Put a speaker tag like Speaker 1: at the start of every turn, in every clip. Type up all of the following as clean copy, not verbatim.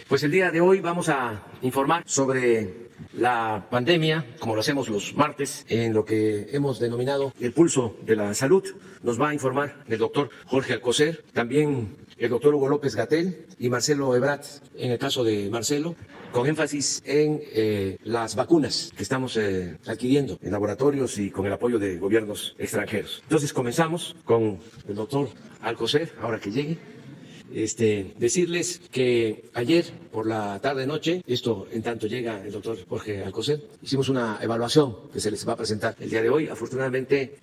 Speaker 1: Pues el día de hoy vamos a informar sobre la pandemia, como lo hacemos los martes, en lo que hemos denominado el pulso de la salud. Nos va a informar el doctor Jorge Alcocer, también el doctor Hugo López-Gatell y Marcelo Ebrard, en el caso de Marcelo, con énfasis en las vacunas que estamos adquiriendo en laboratorios y con el apoyo de gobiernos extranjeros. Entonces comenzamos con el doctor Alcocer, ahora que llegue. Decirles que ayer por la tarde-noche, esto en tanto llega el doctor Jorge Alcocer, hicimos una evaluación que se les va a presentar el día de hoy. Afortunadamente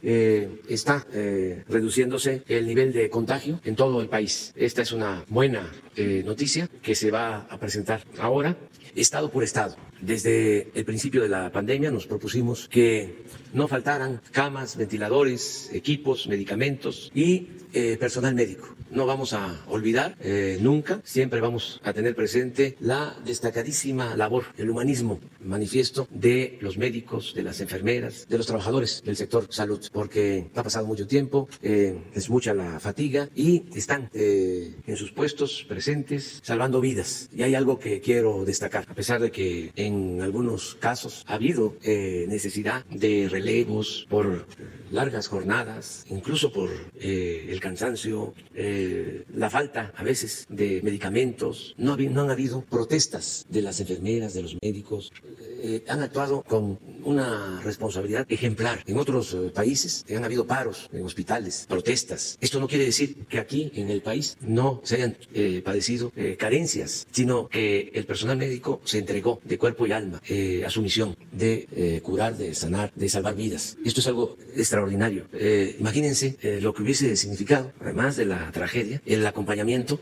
Speaker 1: está reduciéndose el nivel de contagio en todo el país. Esta es una buena noticia que se va a presentar ahora, estado por estado. Desde el principio de la pandemia nos propusimos que no faltaran camas, ventiladores, equipos, medicamentos y personal médico. No vamos a olvidar nunca, siempre vamos a tener presente la destacadísima labor, el humanismo manifiesto de los médicos, de las enfermeras, de los trabajadores del sector salud, porque ha pasado mucho tiempo, es mucha la fatiga y están en sus puestos presentes salvando vidas. Y hay algo que quiero destacar, a pesar de que en algunos casos ha habido necesidad de relevos por largas jornadas, incluso por el cansancio, la falta a veces de medicamentos, no han habido protestas de las enfermeras, de los médicos, han actuado con una responsabilidad ejemplar. En otros países han habido paros en hospitales, protestas. Esto no quiere decir que aquí en el país no se hayan padecido carencias, sino que el personal médico se entregó de cuerpo y alma a su misión de curar, de sanar, de salvar vidas. Esto es algo extraordinario. Imagínense lo que hubiese significado, además de la tragedia, el acompañamiento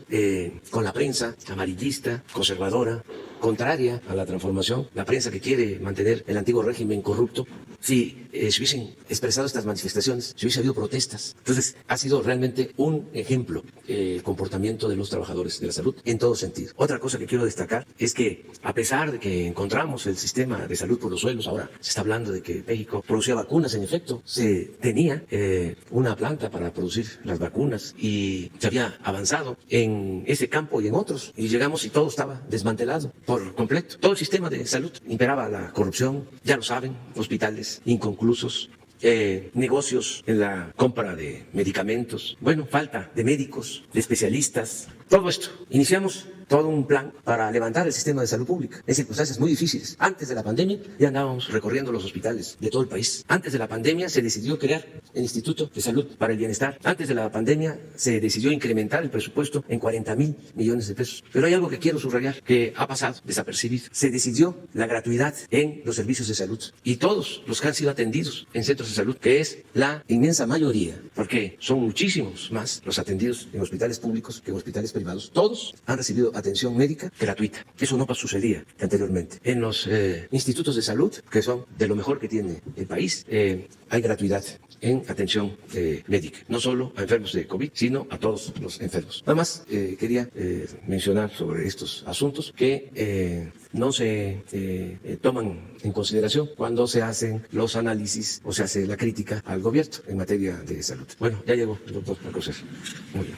Speaker 1: con la prensa amarillista, conservadora, contraria a la transformación, la prensa que quiere mantener el antiguo régimen corrupto. Si se hubiesen expresado estas manifestaciones, si hubiese habido protestas. Entonces, ha sido realmente un ejemplo el comportamiento de los trabajadores de la salud en todo sentido. Otra cosa que quiero destacar es que, a pesar de que encontramos el sistema de salud por los suelos, ahora se está hablando de que México producía vacunas, en efecto, se tenía una planta para producir las vacunas y se había avanzado en ese campo y en otros, y llegamos y todo estaba desmantelado por completo. Todo el sistema de salud, imperaba la corrupción, ya lo saben, hospitales inconclusos, negocios en la compra de medicamentos, falta de médicos, de especialistas, todo esto. Iniciamos todo un plan para levantar el sistema de salud pública en circunstancias muy difíciles. Antes de la pandemia ya andábamos recorriendo los hospitales de todo el país. Antes de la pandemia se decidió crear el Instituto de Salud para el Bienestar. Antes de la pandemia se decidió incrementar el presupuesto en 40,000 millones de pesos. Pero hay algo que quiero subrayar que ha pasado desapercibido. Se decidió la gratuidad en los servicios de salud y todos los que han sido atendidos en centros de salud, que es la inmensa mayoría, porque son muchísimos más los atendidos en hospitales públicos que en hospitales privados, todos han recibido atención médica gratuita. Eso no sucedía anteriormente. En los institutos de salud, que son de lo mejor que tiene el país, hay gratuidad en atención médica, no solo a enfermos de COVID, sino a todos los enfermos. Nada más quería mencionar sobre estos asuntos que no se toman en consideración cuando se hacen los análisis o se hace la crítica al gobierno en materia de salud. Bueno, ya llegó el doctor Alcocer. Muy bien.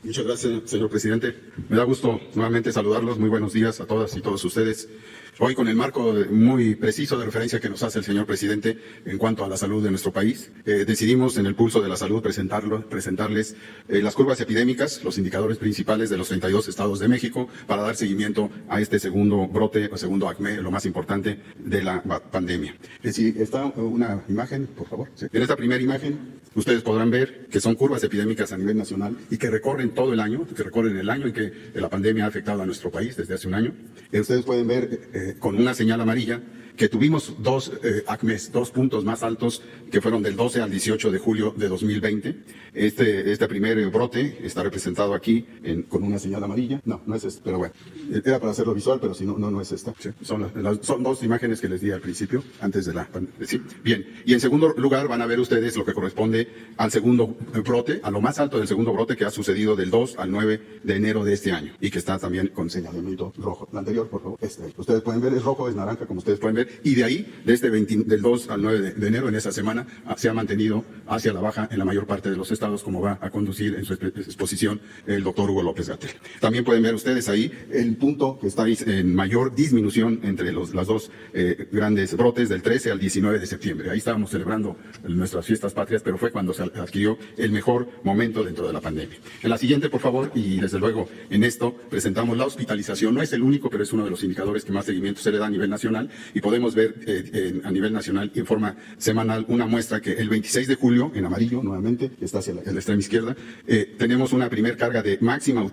Speaker 2: Muchas gracias, señor presidente. Me da gusto nuevamente saludarlos. Muy buenos días a todas y todos ustedes. Hoy, con el marco muy preciso de referencia que nos hace el señor presidente en cuanto a la salud de nuestro país, decidimos en el pulso de la salud presentarles las curvas epidémicas, los indicadores principales de los 32 estados de México, para dar seguimiento a este segundo brote o segundo acme, lo más importante de la pandemia. Si está una imagen, por favor. Sí. En esta primera imagen Ustedes podrán ver que son curvas epidémicas a nivel nacional y que recorren todo el año, que recorren el año en que la pandemia ha afectado a nuestro país desde hace un año. Ustedes pueden ver con una señal amarilla que tuvimos dos ACMEs, 2 puntos más altos que fueron del 12 al 18 de julio de 2020. Este primer brote está representado aquí con una señal amarilla. No es este, pero bueno, era para hacerlo visual, pero si no es esta. Sí, son dos imágenes que les di al principio, antes de la pandemia. Sí, bien. Y en segundo lugar van a ver ustedes lo que corresponde al segundo brote, a lo más alto del segundo brote que ha sucedido del 2 al 9 de enero de este año y que está también con señalamiento rojo. La anterior, por favor, ustedes pueden ver, es rojo, es naranja, como ustedes pueden ver. Y de ahí, del 2 al 9 de enero, en esa semana, se ha mantenido hacia la baja en la mayor parte de los estados, como va a conducir en su exposición el doctor Hugo López-Gatell. También pueden ver ustedes ahí el punto que está en mayor disminución entre las dos grandes brotes del 13 al 19 de septiembre. Ahí estábamos celebrando nuestras fiestas patrias, pero fue cuando se adquirió el mejor momento dentro de la pandemia. En la siguiente, por favor, y desde luego en esto presentamos la hospitalización. No es el único, pero es uno de los indicadores que más seguimiento se le da a nivel nacional y podemos ver a nivel nacional en forma semanal una muestra que el 26 de julio, en amarillo nuevamente, que está hacia la extrema izquierda, tenemos una primer carga de máxima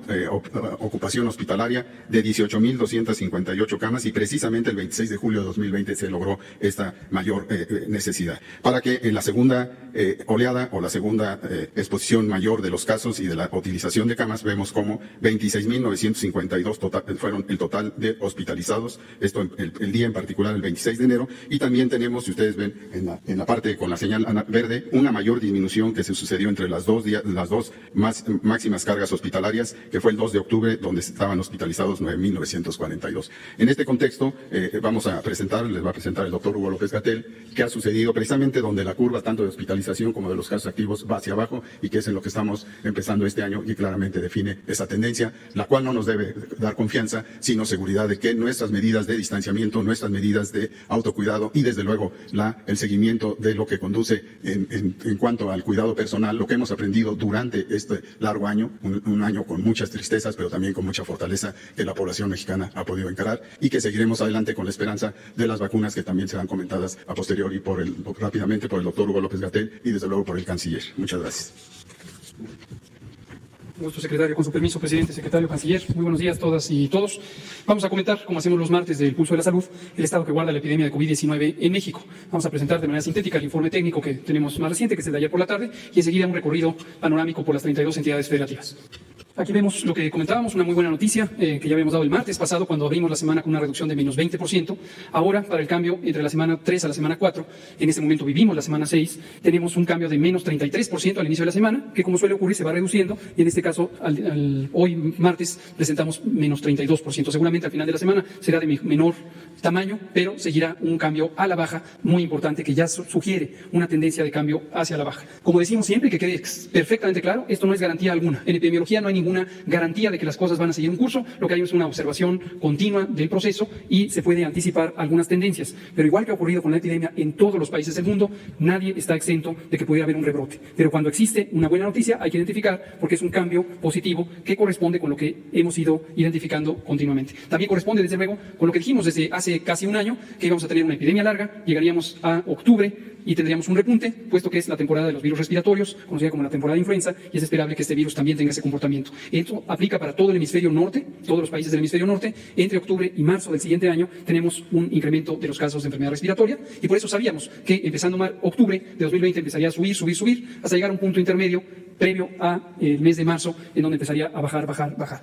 Speaker 2: ocupación hospitalaria de 18,258 camas y precisamente el 26 de julio de 2020 se logró esta mayor necesidad. Para que en la segunda oleada o la segunda exposición mayor de los casos y de la utilización de camas, vemos como 26,952 fueron el total de hospitalizados, esto el día en particular, el 26 de enero, y también tenemos, si ustedes ven en la parte con la señal verde, una mayor disminución que se sucedió entre las dos máximas cargas hospitalarias, que fue el 2 de octubre, donde estaban hospitalizados 9,942. En este contexto, les va a presentar el doctor Hugo López-Gatell, que ha sucedido precisamente donde la curva tanto de hospitalización como de los casos activos va hacia abajo y que es en lo que estamos empezando este año y claramente define esa tendencia, la cual no nos debe dar confianza, sino seguridad de que nuestras medidas de distanciamiento, nuestras medidas de autocuidado y desde luego el seguimiento de lo que conduce en cuanto al cuidado personal, lo que hemos aprendido durante este largo año, un año con muchas tristezas, pero también con mucha fortaleza que la población mexicana ha podido encarar y que seguiremos adelante con la esperanza de las vacunas que también serán comentadas a posteriori rápidamente por el doctor Hugo López-Gatell y desde luego por el canciller. Muchas gracias.
Speaker 3: Gusto, secretario. Con su permiso, presidente, secretario, canciller. Muy buenos días todas y todos. Vamos a comentar, como hacemos los martes del Pulso de la Salud, el estado que guarda la epidemia de COVID-19 en México. Vamos a presentar de manera sintética el informe técnico que tenemos más reciente, que es el de ayer por la tarde, y enseguida un recorrido panorámico por las 32 entidades federativas. Aquí vemos lo que comentábamos, una muy buena noticia que ya habíamos dado el martes pasado cuando abrimos la semana con una reducción de menos 20%. Ahora, para el cambio entre la semana 3 a la semana 4, en este momento vivimos la semana 6, tenemos un cambio de menos 33% al inicio de la semana, que como suele ocurrir se va reduciendo y en este caso hoy martes presentamos menos 32%. Seguramente al final de la semana será de menor tamaño, pero seguirá un cambio a la baja muy importante que ya sugiere una tendencia de cambio hacia la baja. Como decimos siempre, y que quede perfectamente claro, esto no es garantía alguna. En epidemiología no hay ninguna garantía de que las cosas van a seguir un curso, lo que hay es una observación continua del proceso y se puede anticipar algunas tendencias. Pero igual que ha ocurrido con la epidemia en todos los países del mundo, nadie está exento de que pudiera haber un rebrote. Pero cuando existe una buena noticia hay que identificar porque es un cambio positivo que corresponde con lo que hemos ido identificando continuamente. También corresponde, desde luego, con lo que dijimos desde hace casi un año, que íbamos a tener una epidemia larga, llegaríamos a octubre y tendríamos un repunte, puesto que es la temporada de los virus respiratorios, conocida como la temporada de influenza, y es esperable que este virus también tenga ese comportamiento. Esto aplica para todo el hemisferio norte, todos los países del hemisferio norte. Entre octubre y marzo del siguiente año tenemos un incremento de los casos de enfermedad respiratoria, y por eso sabíamos que empezando octubre de 2020 empezaría a subir, hasta llegar a un punto intermedio previo a el mes de marzo, en donde empezaría a bajar.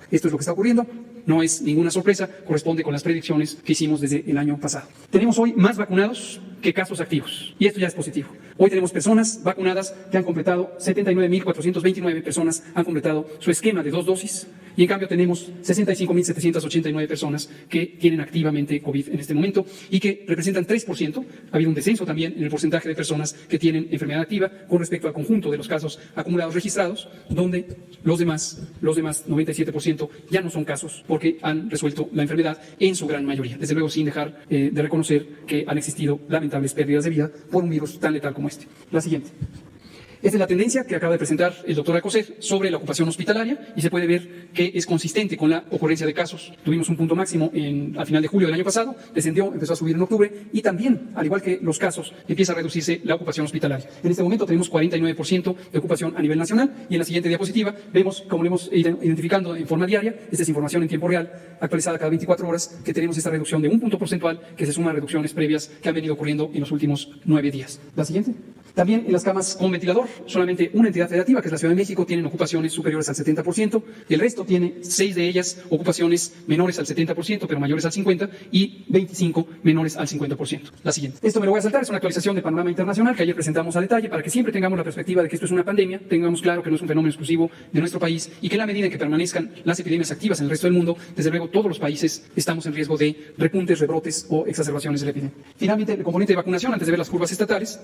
Speaker 3: Esto es lo que está ocurriendo, no es ninguna sorpresa, corresponde con las predicciones que hicimos desde el año pasado. Tenemos hoy más vacunados que casos activos, y esto ya es positivo. Hoy tenemos personas vacunadas que han completado, 79,429 personas han completado su esquema de 2 dosis, y en cambio tenemos 65,789 personas que tienen activamente COVID en este momento y que representan 3%. Ha habido un descenso también en el porcentaje de personas que tienen enfermedad activa con respecto al conjunto de los casos acumulados registrados, donde los demás 97% ya no son casos porque han resuelto la enfermedad en su gran mayoría. Desde luego sin dejar de reconocer que han existido lamentables pérdidas de vida por un virus tan letal como este. La siguiente. Esta es la tendencia que acaba de presentar el doctor Alcocer sobre la ocupación hospitalaria y se puede ver que es consistente con la ocurrencia de casos. Tuvimos un punto máximo al final de julio del año pasado, descendió, empezó a subir en octubre y también, al igual que los casos, empieza a reducirse la ocupación hospitalaria. En este momento tenemos 49% de ocupación a nivel nacional y en la siguiente diapositiva vemos, como lo hemos identificando en forma diaria, esta es información en tiempo real, actualizada cada 24 horas, que tenemos esta reducción de un punto porcentual que se suma a reducciones previas que han venido ocurriendo en los últimos 9 días. La siguiente. También en las camas con ventilador, solamente una entidad federativa, que es la Ciudad de México, tienen ocupaciones superiores al 70%, el resto tiene 6 de ellas ocupaciones menores al 70%, pero mayores al 50%, y 25 menores al 50%. La siguiente. Esto me lo voy a saltar, es una actualización de panorama internacional que ayer presentamos a detalle, para que siempre tengamos la perspectiva de que esto es una pandemia, tengamos claro que no es un fenómeno exclusivo de nuestro país, y que en la medida en que permanezcan las epidemias activas en el resto del mundo, desde luego todos los países estamos en riesgo de repuntes, rebrotes o exacerbaciones de la epidemia. Finalmente, el componente de vacunación, antes de ver las curvas estatales.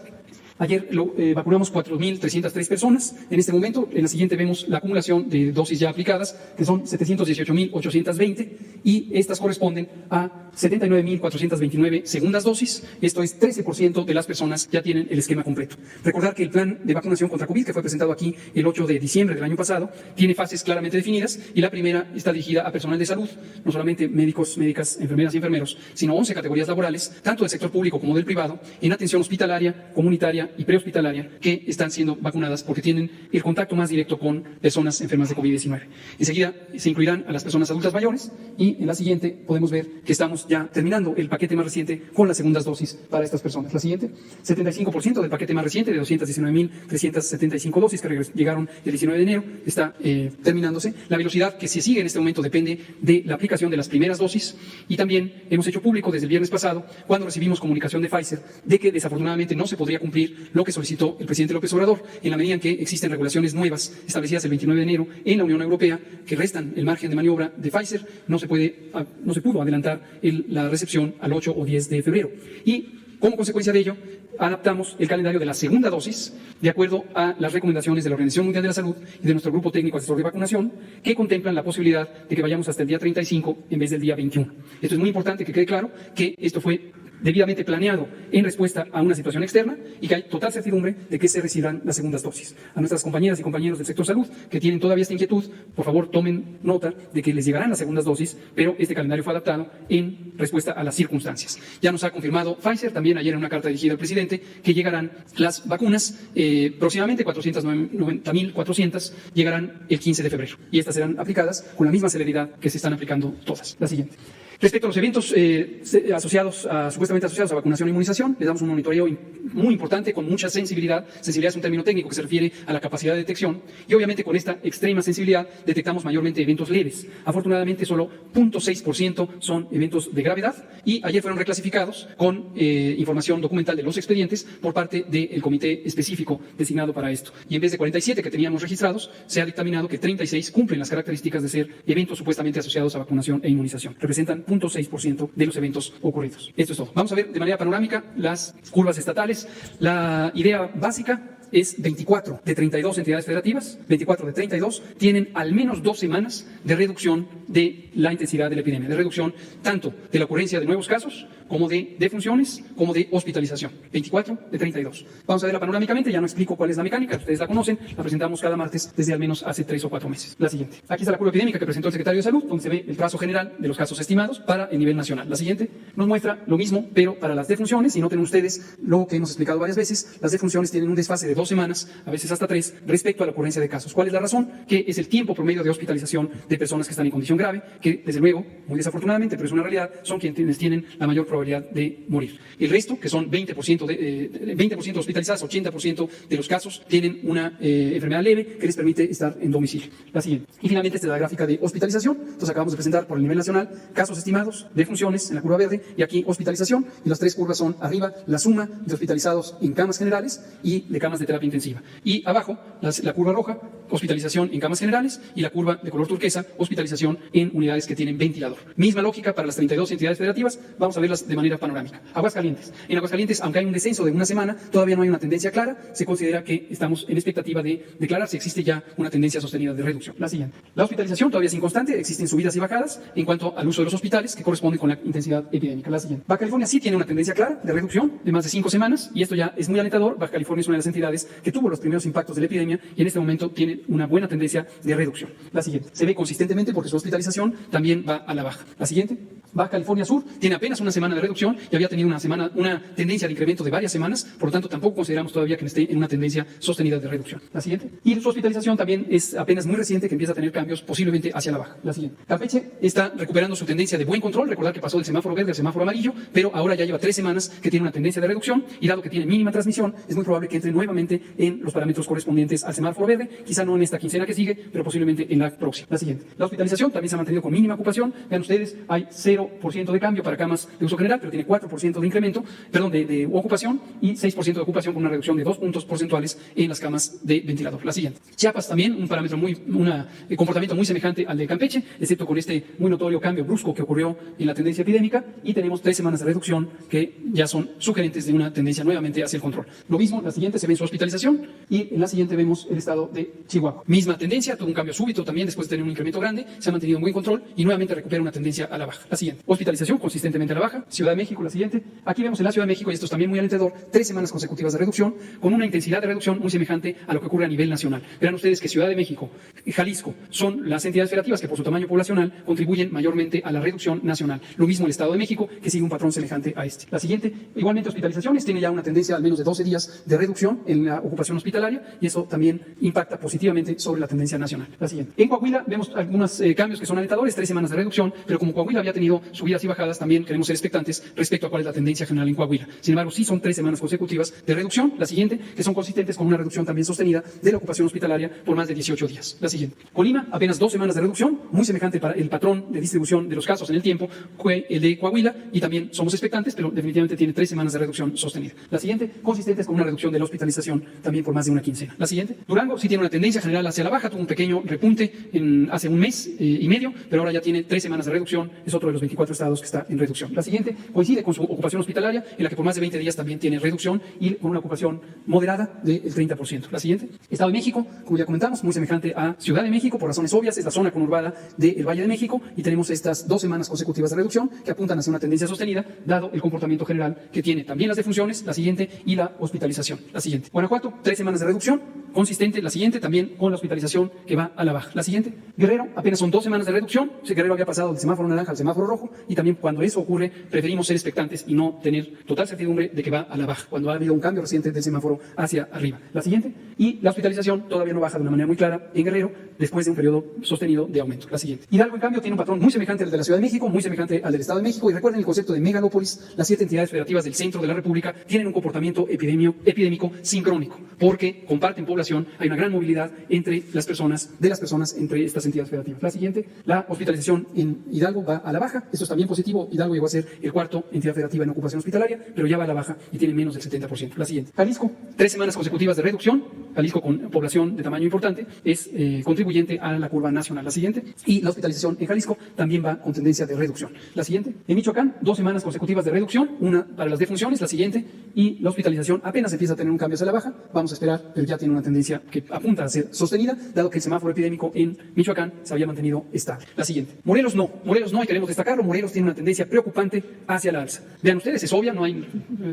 Speaker 3: Ayer vacunamos 4.303 personas. En este momento, en la siguiente vemos la acumulación de dosis ya aplicadas, que son 718.820, y estas corresponden a 79.429 segundas dosis. Esto es 13% de las personas ya tienen el esquema completo. Recordar que el plan de vacunación contra COVID, que fue presentado aquí el 8 de diciembre del año pasado, tiene fases claramente definidas, y la primera está dirigida a personal de salud, no solamente médicos, médicas, enfermeras y enfermeros, sino 11 categorías laborales, tanto del sector público como del privado, en atención hospitalaria, comunitaria y prehospitalaria, que están siendo vacunadas porque tienen el contacto más directo con personas enfermas de COVID-19. Enseguida se incluirán a las personas adultas mayores, y en la siguiente podemos ver que estamos ya terminando el paquete más reciente con las segundas dosis para estas personas. La siguiente, 75% del paquete más reciente de 219.375 dosis que llegaron el 19 de enero está terminándose. La velocidad que se sigue en este momento depende de la aplicación de las primeras dosis, y también hemos hecho público desde el viernes pasado, cuando recibimos comunicación de Pfizer, de que desafortunadamente no se podría cumplir lo que solicitó el presidente López Obrador, en la medida en que existen regulaciones nuevas establecidas el 29 de enero en la Unión Europea que restan el margen de maniobra de Pfizer. No se pudo adelantar la recepción al 8 o 10 de febrero. Y como consecuencia de ello, adaptamos el calendario de la segunda dosis de acuerdo a las recomendaciones de la Organización Mundial de la Salud y de nuestro grupo técnico asesor de vacunación, que contemplan la posibilidad de que vayamos hasta el día 35 en vez del día 21. Esto es muy importante que quede claro, que esto fue debidamente planeado en respuesta a una situación externa, y que hay total certidumbre de que se recibirán las segundas dosis. A nuestras compañeras y compañeros del sector salud que tienen todavía esta inquietud, por favor tomen nota de que les llegarán las segundas dosis, pero este calendario fue adaptado en respuesta a las circunstancias. Ya nos ha confirmado Pfizer, también ayer en una carta dirigida al presidente, que llegarán las vacunas, próximamente 490.400 llegarán el 15 de febrero, y estas serán aplicadas con la misma celeridad que se están aplicando todas. La siguiente. Respecto a los eventos supuestamente asociados a vacunación e inmunización, les damos un monitoreo muy importante, con mucha sensibilidad. Sensibilidad es un término técnico que se refiere a la capacidad de detección, y obviamente con esta extrema sensibilidad detectamos mayormente eventos leves. Afortunadamente solo 0.6% son eventos de gravedad, y ayer fueron reclasificados con información documental de los expedientes por parte del comité específico designado para esto. Y en vez de 47 que teníamos registrados, se ha dictaminado que 36 cumplen las características de ser eventos supuestamente asociados a vacunación e inmunización. Representan 0.6% de los eventos ocurridos. Esto es todo. Vamos a ver de manera panorámica las curvas estatales. La idea básica es 24 de 32 entidades federativas, 24 de 32 tienen al menos 2 semanas de reducción de la intensidad de la epidemia, de reducción tanto de la ocurrencia de nuevos casos como de defunciones, como de hospitalización. 24 de 32. Vamos a verla panorámicamente, ya no explico cuál es la mecánica, ustedes la conocen, la presentamos cada martes desde al menos hace 3 o 4 meses. La siguiente. Aquí está la curva epidémica que presentó el secretario de Salud, donde se ve el trazo general de los casos estimados para el nivel nacional. La siguiente nos muestra lo mismo, pero para las defunciones, y noten ustedes lo que hemos explicado varias veces, las defunciones tienen un desfase de 2 semanas, a veces hasta 3, respecto a la ocurrencia de casos. ¿Cuál es la razón? Que es el tiempo promedio de hospitalización de personas que están en condición grave, que desde luego, muy desafortunadamente, pero es una realidad, son quienes tienen la mayor probabilidad de morir. El resto, que son 20% hospitalizadas, 80% de los casos tienen una enfermedad leve que les permite estar en domicilio. La siguiente. Y finalmente, esta es la gráfica de hospitalización. Entonces acabamos de presentar por el nivel nacional casos estimados, defunciones en la curva verde, y aquí hospitalización, y las 3 curvas son arriba la suma de hospitalizados en camas generales y de camas de terapia intensiva. Y abajo, la curva roja, hospitalización en camas generales, y la curva de color turquesa, hospitalización en unidades que tienen ventilador. Misma lógica para las 32 entidades federativas. Vamos a ver las de manera panorámica. Aguascalientes. En Aguascalientes, aunque hay un descenso de una semana, todavía no hay una tendencia clara. Se considera que estamos en expectativa de declarar si existe ya una tendencia sostenida de reducción. La siguiente. La hospitalización todavía es inconstante, existen subidas y bajadas en cuanto al uso de los hospitales que corresponden con la intensidad epidémica. La siguiente. Baja California sí tiene una tendencia clara de reducción de más de 5 semanas y esto ya es muy alentador. Baja California es una de las entidades que tuvo los primeros impactos de la epidemia y en este momento tiene una buena tendencia de reducción. La siguiente. Se ve consistentemente porque su hospitalización también va a la baja. La siguiente. Baja California Sur tiene apenas una semana de reducción y había tenido una tendencia de incremento de varias semanas, por lo tanto tampoco consideramos todavía que esté en una tendencia sostenida de reducción. La siguiente. Y su hospitalización también es apenas muy reciente, que empieza a tener cambios posiblemente hacia la baja. La siguiente. Campeche está recuperando su tendencia de buen control, recordar que pasó del semáforo verde al semáforo amarillo, pero ahora ya lleva 3 semanas que tiene una tendencia de reducción y dado que tiene mínima transmisión, es muy probable que entre nuevamente en los parámetros correspondientes al semáforo verde, quizá no en esta quincena que sigue, pero posiblemente en la próxima. La siguiente. La hospitalización también se ha mantenido con mínima ocupación. Vean ustedes, hay 0% de cambio para camas de uso general, pero tiene 4% de incremento, de ocupación y 6% de ocupación con una reducción de 2 puntos porcentuales en las camas de ventilador. La siguiente. Chiapas también, un parámetro comportamiento muy semejante al de Campeche, excepto con este muy notorio cambio brusco que ocurrió en la tendencia epidémica y tenemos 3 semanas de reducción que ya son sugerentes de una tendencia nuevamente hacia el control. Lo mismo, la siguiente se ve en su hospitalización y en la siguiente vemos el estado de Chihuahua. Misma tendencia, tuvo un cambio súbito también después de tener un incremento grande, se ha mantenido en buen control y nuevamente recupera una tendencia a la baja. La siguiente. Hospitalización consistentemente a la baja. Ciudad de México, la siguiente. Aquí vemos en la Ciudad de México, y esto es también muy alentador, 3 semanas consecutivas de reducción con una intensidad de reducción muy semejante a lo que ocurre a nivel nacional. Verán ustedes que Ciudad de México y Jalisco son las entidades federativas que por su tamaño poblacional contribuyen mayormente a la reducción nacional. Lo mismo el Estado de México, que sigue un patrón semejante a este. La siguiente, igualmente hospitalizaciones, tiene ya una tendencia al menos de 12 días de reducción en la ocupación hospitalaria y eso también impacta positivamente sobre la tendencia nacional. La siguiente. En Coahuila vemos algunos cambios que son alentadores, 3 semanas de reducción, pero como Coahuila había tenido subidas y bajadas, también queremos ser expectantes respecto a cuál es la tendencia general en Coahuila. Sin embargo, sí son 3 semanas consecutivas de reducción. La siguiente, que son consistentes con una reducción también sostenida de la ocupación hospitalaria por más de 18 días. La siguiente. Colima, apenas 2 semanas de reducción, muy semejante para el patrón de distribución de los casos en el tiempo, fue el de Coahuila, y también somos expectantes, pero definitivamente tiene 3 semanas de reducción sostenida. La siguiente, consistentes con una reducción de la hospitalización también por más de una quincena. La siguiente. Durango sí tiene una tendencia general hacia la baja, tuvo un pequeño repunte hace un mes y medio, pero ahora ya tiene 3 semanas de reducción, es otro de los 24 estados que está en reducción. La siguiente coincide con su ocupación hospitalaria, en la que por más de 20 días también tiene reducción y con una ocupación moderada del 30%. La siguiente. Estado de México, como ya comentamos, muy semejante a Ciudad de México por razones obvias, es la zona conurbada del Valle de México y tenemos estas 2 semanas consecutivas de reducción que apuntan hacia una tendencia sostenida, dado el comportamiento general que tiene también las defunciones, la siguiente, y la hospitalización. La siguiente. Guanajuato, 3 semanas de reducción, consistente, la siguiente, también con la hospitalización que va a la baja. La siguiente. Guerrero, apenas son 2 semanas de reducción, Guerrero había pasado del semáforo naranja al semáforo rojo y también cuando eso ocurre preferimos ser expectantes y no tener total certidumbre de que va a la baja, cuando ha habido un cambio reciente del semáforo hacia arriba. La siguiente. Y la hospitalización todavía no baja de una manera muy clara en Guerrero después de un periodo sostenido de aumento. La siguiente. Hidalgo, en cambio, tiene un patrón muy semejante al de la Ciudad de México, muy semejante al del Estado de México, y recuerden el concepto de megalópolis, las 7 entidades federativas del centro de la República tienen un comportamiento epidémico sincrónico, porque comparten población, hay una gran movilidad entre las personas, entre estas entidades federativas. La siguiente, la hospitalización en Hidalgo va a la baja, esto es también positivo, Hidalgo llegó a ser el 4º entidad federativa en ocupación hospitalaria, pero ya va a la baja y tiene menos del 70%. La siguiente, Jalisco, 3 semanas consecutivas de reducción, Jalisco con población de tamaño importante, es contribuyente a la curva nacional. La siguiente, y la hospitalización en Jalisco también va con tendencia de reducción. La siguiente, en Michoacán, 2 semanas consecutivas de reducción, una para las defunciones, la siguiente, y la hospitalización apenas empieza a tener un cambio hacia la baja, vamos a esperar, pero ya tiene una tendencia que apunta a ser sostenida, dado que el semáforo epidémico en Michoacán se había mantenido estable. La siguiente, Morelos no, y queremos destacarlo, Morelos tiene una tendencia preocupante hacia la alza. Vean ustedes, es obvia, no hay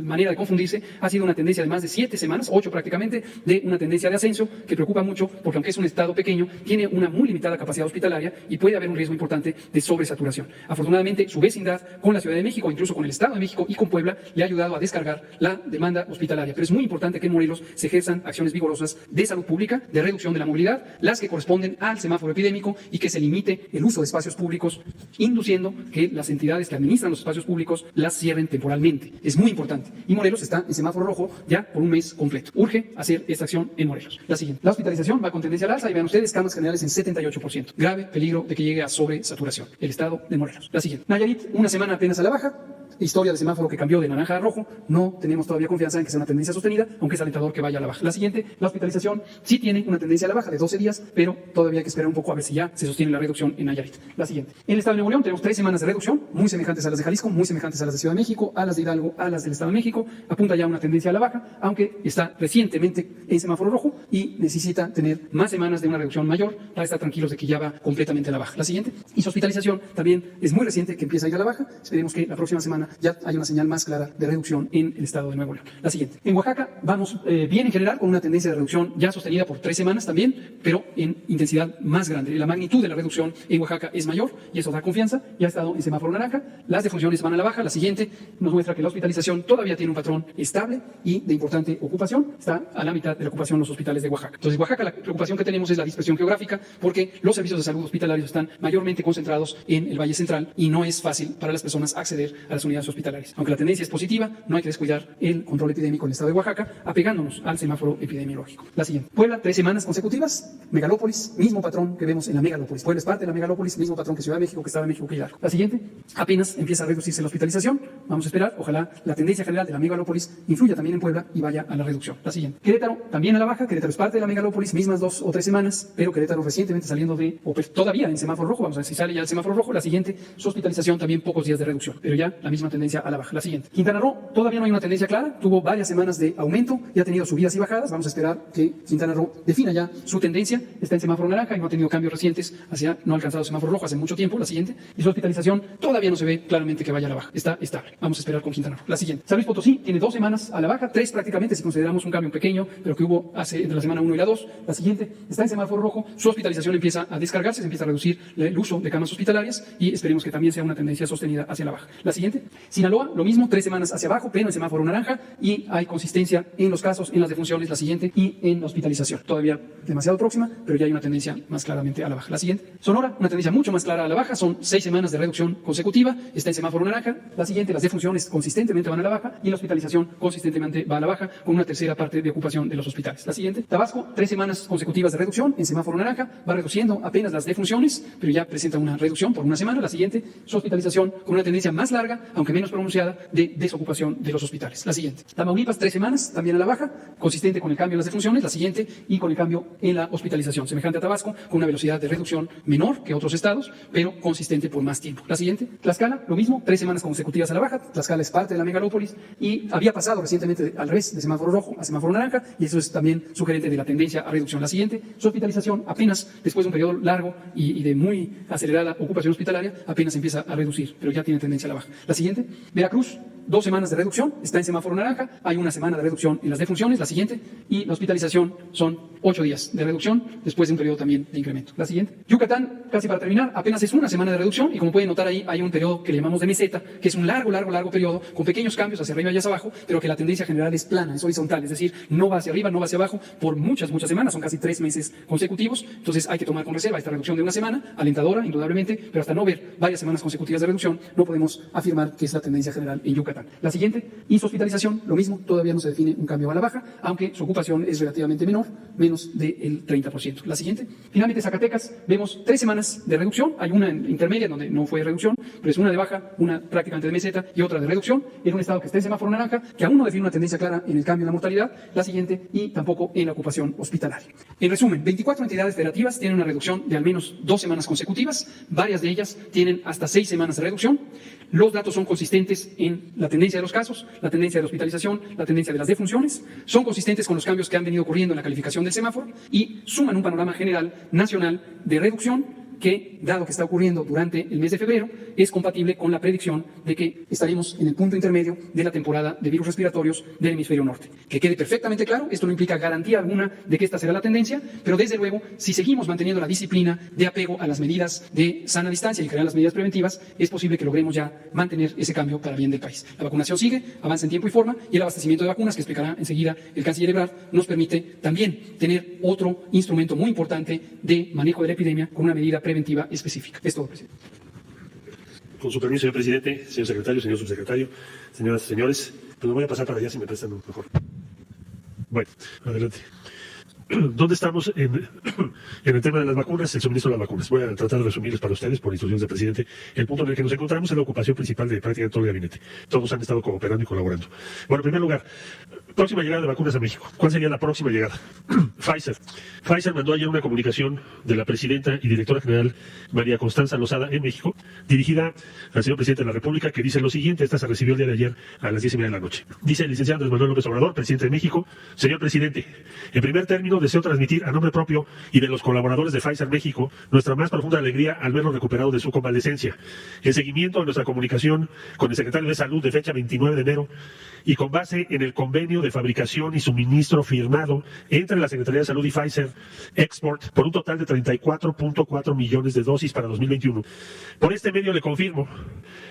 Speaker 3: manera de confundirse, ha sido una tendencia de más de 7 semanas, 8 prácticamente, de una tendencia de ascenso que preocupa mucho porque aunque es un estado pequeño, tiene una muy limitada capacidad hospitalaria y puede haber un riesgo importante de sobresaturación. Afortunadamente, su vecindad con la Ciudad de México, incluso con el Estado de México y con Puebla, le ha ayudado a descargar la demanda hospitalaria. Pero es muy importante que en Morelos se ejerzan acciones vigorosas de salud pública, de reducción de la movilidad, las que corresponden al semáforo epidémico y que se limite el uso de espacios públicos, induciendo que las entidades que administran los espacios públicos las cierren temporalmente. Es muy importante. Y Morelos está en semáforo rojo ya por un mes completo. Urge hacer esta acción en Morelos. La siguiente. La hospitalización va con tendencia al alza y vean ustedes, camas generales en 78%. Grave peligro de que llegue a sobresaturación. El estado de Morelos. La siguiente. Nayarit, una semana apenas a la baja. Historia de semáforo que cambió de naranja a rojo. No tenemos todavía confianza en que sea una tendencia sostenida, aunque es alentador que vaya a la baja. La siguiente, la hospitalización hospitalización sí tiene una tendencia a la baja de 12 días, pero todavía hay que esperar un poco a ver si ya se sostiene la reducción en Nayarit. La siguiente. En el estado de Nuevo León tenemos 3 semanas de reducción, muy semejantes a las de Jalisco, muy semejantes a las de Ciudad de México, a las de Hidalgo, a las del Estado de México. Apunta ya a una tendencia a la baja, aunque está recientemente en semáforo rojo y necesita tener más semanas de una reducción mayor para estar tranquilos de que ya va completamente a la baja. La siguiente. Y su hospitalización también es muy reciente que empieza a ir a la baja. Esperemos que la próxima semana ya haya una señal más clara de reducción en el estado de Nuevo León. La siguiente. En Oaxaca vamos bien en general con una tendencia de reducción ya sostenida por 3 semanas también, pero en intensidad más grande. La magnitud de la reducción en Oaxaca es mayor y eso da confianza. Ya ha estado en semáforo naranja. Las defunciones van a la baja. La siguiente nos muestra que la hospitalización todavía tiene un patrón estable y de importante ocupación. Está a la mitad de la ocupación los hospitales de Oaxaca. Entonces, Oaxaca, la preocupación que tenemos es la dispersión geográfica, porque los servicios de salud hospitalarios están mayormente concentrados en el Valle Central y no es fácil para las personas acceder a las unidades hospitalarias. Aunque la tendencia es positiva, no hay que descuidar el control epidémico en el estado de Oaxaca, apegándonos al semáforo epidemiológico. La siguiente. Puebla, 3 semanas consecutivas. Megalópolis, mismo patrón que vemos en la megalópolis. Puebla es parte de la megalópolis, mismo patrón que Ciudad de México, que Estado de México, que Hidalgo. La siguiente. Apenas empieza a reducirse la hospitalización. Vamos a esperar. Ojalá la tendencia general de la megalópolis influya también en Puebla y vaya a la reducción. La siguiente. Querétaro, también a la baja. Querétaro es parte de la megalópolis, mismas 2 o 3 semanas, pero Querétaro recientemente saliendo de, o todavía en semáforo rojo. Vamos a ver si sale ya el semáforo rojo. La siguiente. Su hospitalización también pocos días de reducción, pero ya la misma tendencia a la baja. La siguiente. Quintana Roo, todavía no hay una tendencia clara. Tuvo varias semanas de aumento y ha tenido subidas y bajadas. Vamos a esperar que Quintana Roo defina ya su tendencia. Está en semáforo naranja y no ha tenido cambios recientes no ha alcanzado semáforo rojo hace mucho tiempo. La siguiente. Y su hospitalización todavía no se ve claramente que vaya a la baja. Está estable. Vamos a esperar con Quintana Roo. La siguiente. San Luis Potosí tiene 2 semanas a la baja, 3 prácticamente si consideramos un cambio pequeño, pero que hubo hace entre la semana 1 y la 2. La siguiente está en semáforo rojo. Su hospitalización empieza a descargarse, se empieza a reducir el uso de camas hospitalarias y esperemos que también sea una tendencia sostenida hacia la baja. La siguiente. Sinaloa, lo mismo, 3 semanas hacia abajo, pero en semáforo naranja y hay consistencia en los casos, en las defunciones. La siguiente. Y en la hospitalización. Todavía demasiado próxima, pero ya hay una tendencia más claramente a la baja. La siguiente. Sonora, una tendencia mucho más clara a la baja, son 6 semanas de reducción consecutiva, está en semáforo naranja. La siguiente, las defunciones consistentemente van a la baja y la hospitalización consistentemente va a la baja con una tercera parte de ocupación de los hospitales. La siguiente, Tabasco, 3 semanas consecutivas de reducción en semáforo naranja, va reduciendo apenas las defunciones, pero ya presenta una reducción por una semana. La siguiente, su hospitalización con una tendencia más larga, aunque menos pronunciada, de desocupación de los hospitales. La siguiente, Tamaulipas, 3 semanas también a la baja, consistente con el cambio en las defunciones. La siguiente, y con el cambio en la hospitalización, semejante a Tabasco, con una velocidad de reducción menor que otros estados, pero consistente por más tiempo. La siguiente, Tlaxcala, lo mismo, 3 semanas consecutivas a la baja. Tlaxcala es parte de la megalópolis y había pasado recientemente al revés, de semáforo rojo a semáforo naranja, y eso es también sugerente de la tendencia a reducción. La siguiente, su hospitalización apenas después de un periodo largo y de muy acelerada ocupación hospitalaria, apenas empieza a reducir, pero ya tiene tendencia a la baja. La siguiente, Veracruz, 2 semanas de reducción, está en semáforo naranja, hay una semana de reducción en las defunciones. La siguiente, y la hospitalización son 8 días de reducción después de un periodo también de incremento. La siguiente, Yucatán, casi para terminar, apenas es una semana de reducción y como pueden notar ahí hay un periodo que le llamamos de meseta, que es un largo periodo con pequeños cambios hacia arriba y hacia abajo, pero que la tendencia general es plana, es horizontal, es decir, no va hacia arriba, no va hacia abajo por muchas semanas, son casi 3 meses consecutivos. Entonces hay que tomar con reserva esta reducción de una semana, alentadora indudablemente, pero hasta no ver varias semanas consecutivas de reducción no podemos afirmar que es la tendencia general en Yucatán. La siguiente, y su hospitalización, lo mismo, todavía no se define un cambio a la baja, aunque su ocupación es relativamente menor, menos del 30%. La siguiente, finalmente Zacatecas, vemos 3 semanas de reducción, hay una intermedia donde no fue reducción, pero es una de baja, una prácticamente de meseta y otra de reducción, en un estado que está en semáforo naranja, que aún no define una tendencia clara en el cambio en la mortalidad. La siguiente, y tampoco en la ocupación hospitalaria. En resumen, 24 entidades federativas tienen una reducción de al menos 2 semanas consecutivas, varias de ellas tienen hasta 6 semanas de reducción. Los datos son consistentes en la tendencia de los casos, la tendencia de la hospitalización, la tendencia de las defunciones, son consistentes con los cambios que han venido ocurriendo en la calificación del semáforo y suman un panorama general nacional de reducción que, dado que está ocurriendo durante el mes de febrero, es compatible con la predicción de que estaremos en el punto intermedio de la temporada de virus respiratorios del hemisferio norte. Que quede perfectamente claro, esto no implica garantía alguna de que esta será la tendencia, pero desde luego, si seguimos manteniendo la disciplina de apego a las medidas de sana distancia y en general las medidas preventivas, es posible que logremos ya mantener ese cambio para bien del país. La vacunación sigue, avanza en tiempo y forma, y el abastecimiento de vacunas, que explicará enseguida el canciller Ebrard, nos permite también tener otro instrumento muy importante de manejo de la epidemia con una medida preventiva específica. Es todo, presidente.
Speaker 4: Con su permiso, señor presidente, señor secretario, señor subsecretario, señoras y señores, pues me voy a pasar para allá si me prestan un mejor. Bueno, adelante. ¿Dónde estamos en el tema de las vacunas, el suministro de las vacunas? Voy a tratar de resumirles para ustedes, por instrucciones del presidente, el punto en el que nos encontramos en la ocupación principal de prácticamente todo el gabinete. Todos han estado cooperando y colaborando. Bueno, en primer lugar, Próxima llegada de vacunas a México. ¿Cuál sería la próxima llegada? Pfizer. Pfizer mandó ayer una comunicación de la presidenta y directora general María Constanza Lozada en México, dirigida al señor presidente de la República, que dice lo siguiente. Esta se recibió el día de ayer a las 10:30 de la noche. Dice el licenciado Andrés Manuel López Obrador, presidente de México: señor presidente, en primer término deseo transmitir a nombre propio y de los colaboradores de Pfizer México nuestra más profunda alegría al verlo recuperado de su convalecencia. En seguimiento a nuestra comunicación con el secretario de Salud de fecha 29 de enero y con base en el convenio de fabricación y suministro firmado entre la Secretaría de Salud y Pfizer Export por un total de 34.4 millones de dosis para 2021. Por este medio le confirmo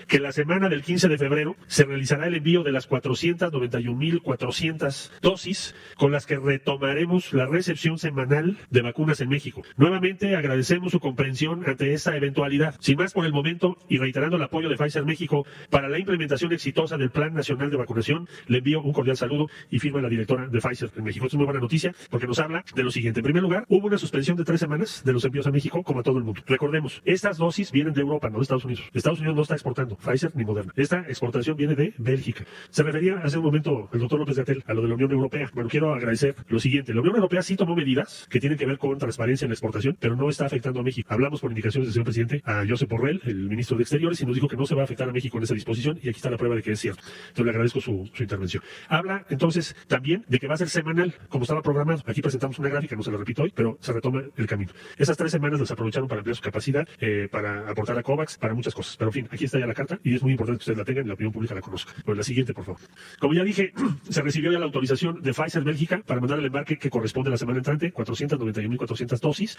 Speaker 4: que la semana del 15 de febrero se realizará el envío de las 491.400 dosis con las que retomaremos la recepción semanal de vacunas en México. Nuevamente agradecemos su comprensión ante esta eventualidad. Sin más por el momento y reiterando el apoyo de Pfizer México para la implementación exitosa del Plan Nacional de Vacunación, le envío un cordial saludo y firma la directora de Pfizer en México. Es muy buena noticia porque nos habla de lo siguiente. En primer lugar, hubo una suspensión de 3 semanas de los envíos a México, como a todo el mundo. Recordemos, estas dosis vienen de Europa, no de Estados Unidos. Estados Unidos no está exportando Pfizer ni Moderna. Esta exportación viene de Bélgica. Se refería hace un momento el doctor López-Gatell a lo de la Unión Europea. Bueno, quiero agradecer lo siguiente. La Unión Europea sí tomó medidas que tienen que ver con transparencia en la exportación, pero no está afectando a México. Hablamos por indicaciones del señor presidente a Josep Borrell, el ministro de Exteriores, y nos dijo que no se va a afectar a México en esa disposición, y aquí está la prueba de que es cierto. Entonces le agradezco su intervención. Habla entonces también de que va a ser semanal, como estaba programado. Aquí presentamos una gráfica, no se la repito hoy, pero se retoma el camino. Esas 3 semanas las aprovecharon para ampliar su capacidad, para aportar a COVAX, para muchas cosas. Pero en fin, aquí está ya la carta y es muy importante que ustedes la tengan y la opinión pública la conozca. Pues la siguiente, por favor. Como ya dije, se recibió ya la autorización de Pfizer Bélgica para mandar el embarque que corresponde a la semana entrante, 491.400 dosis.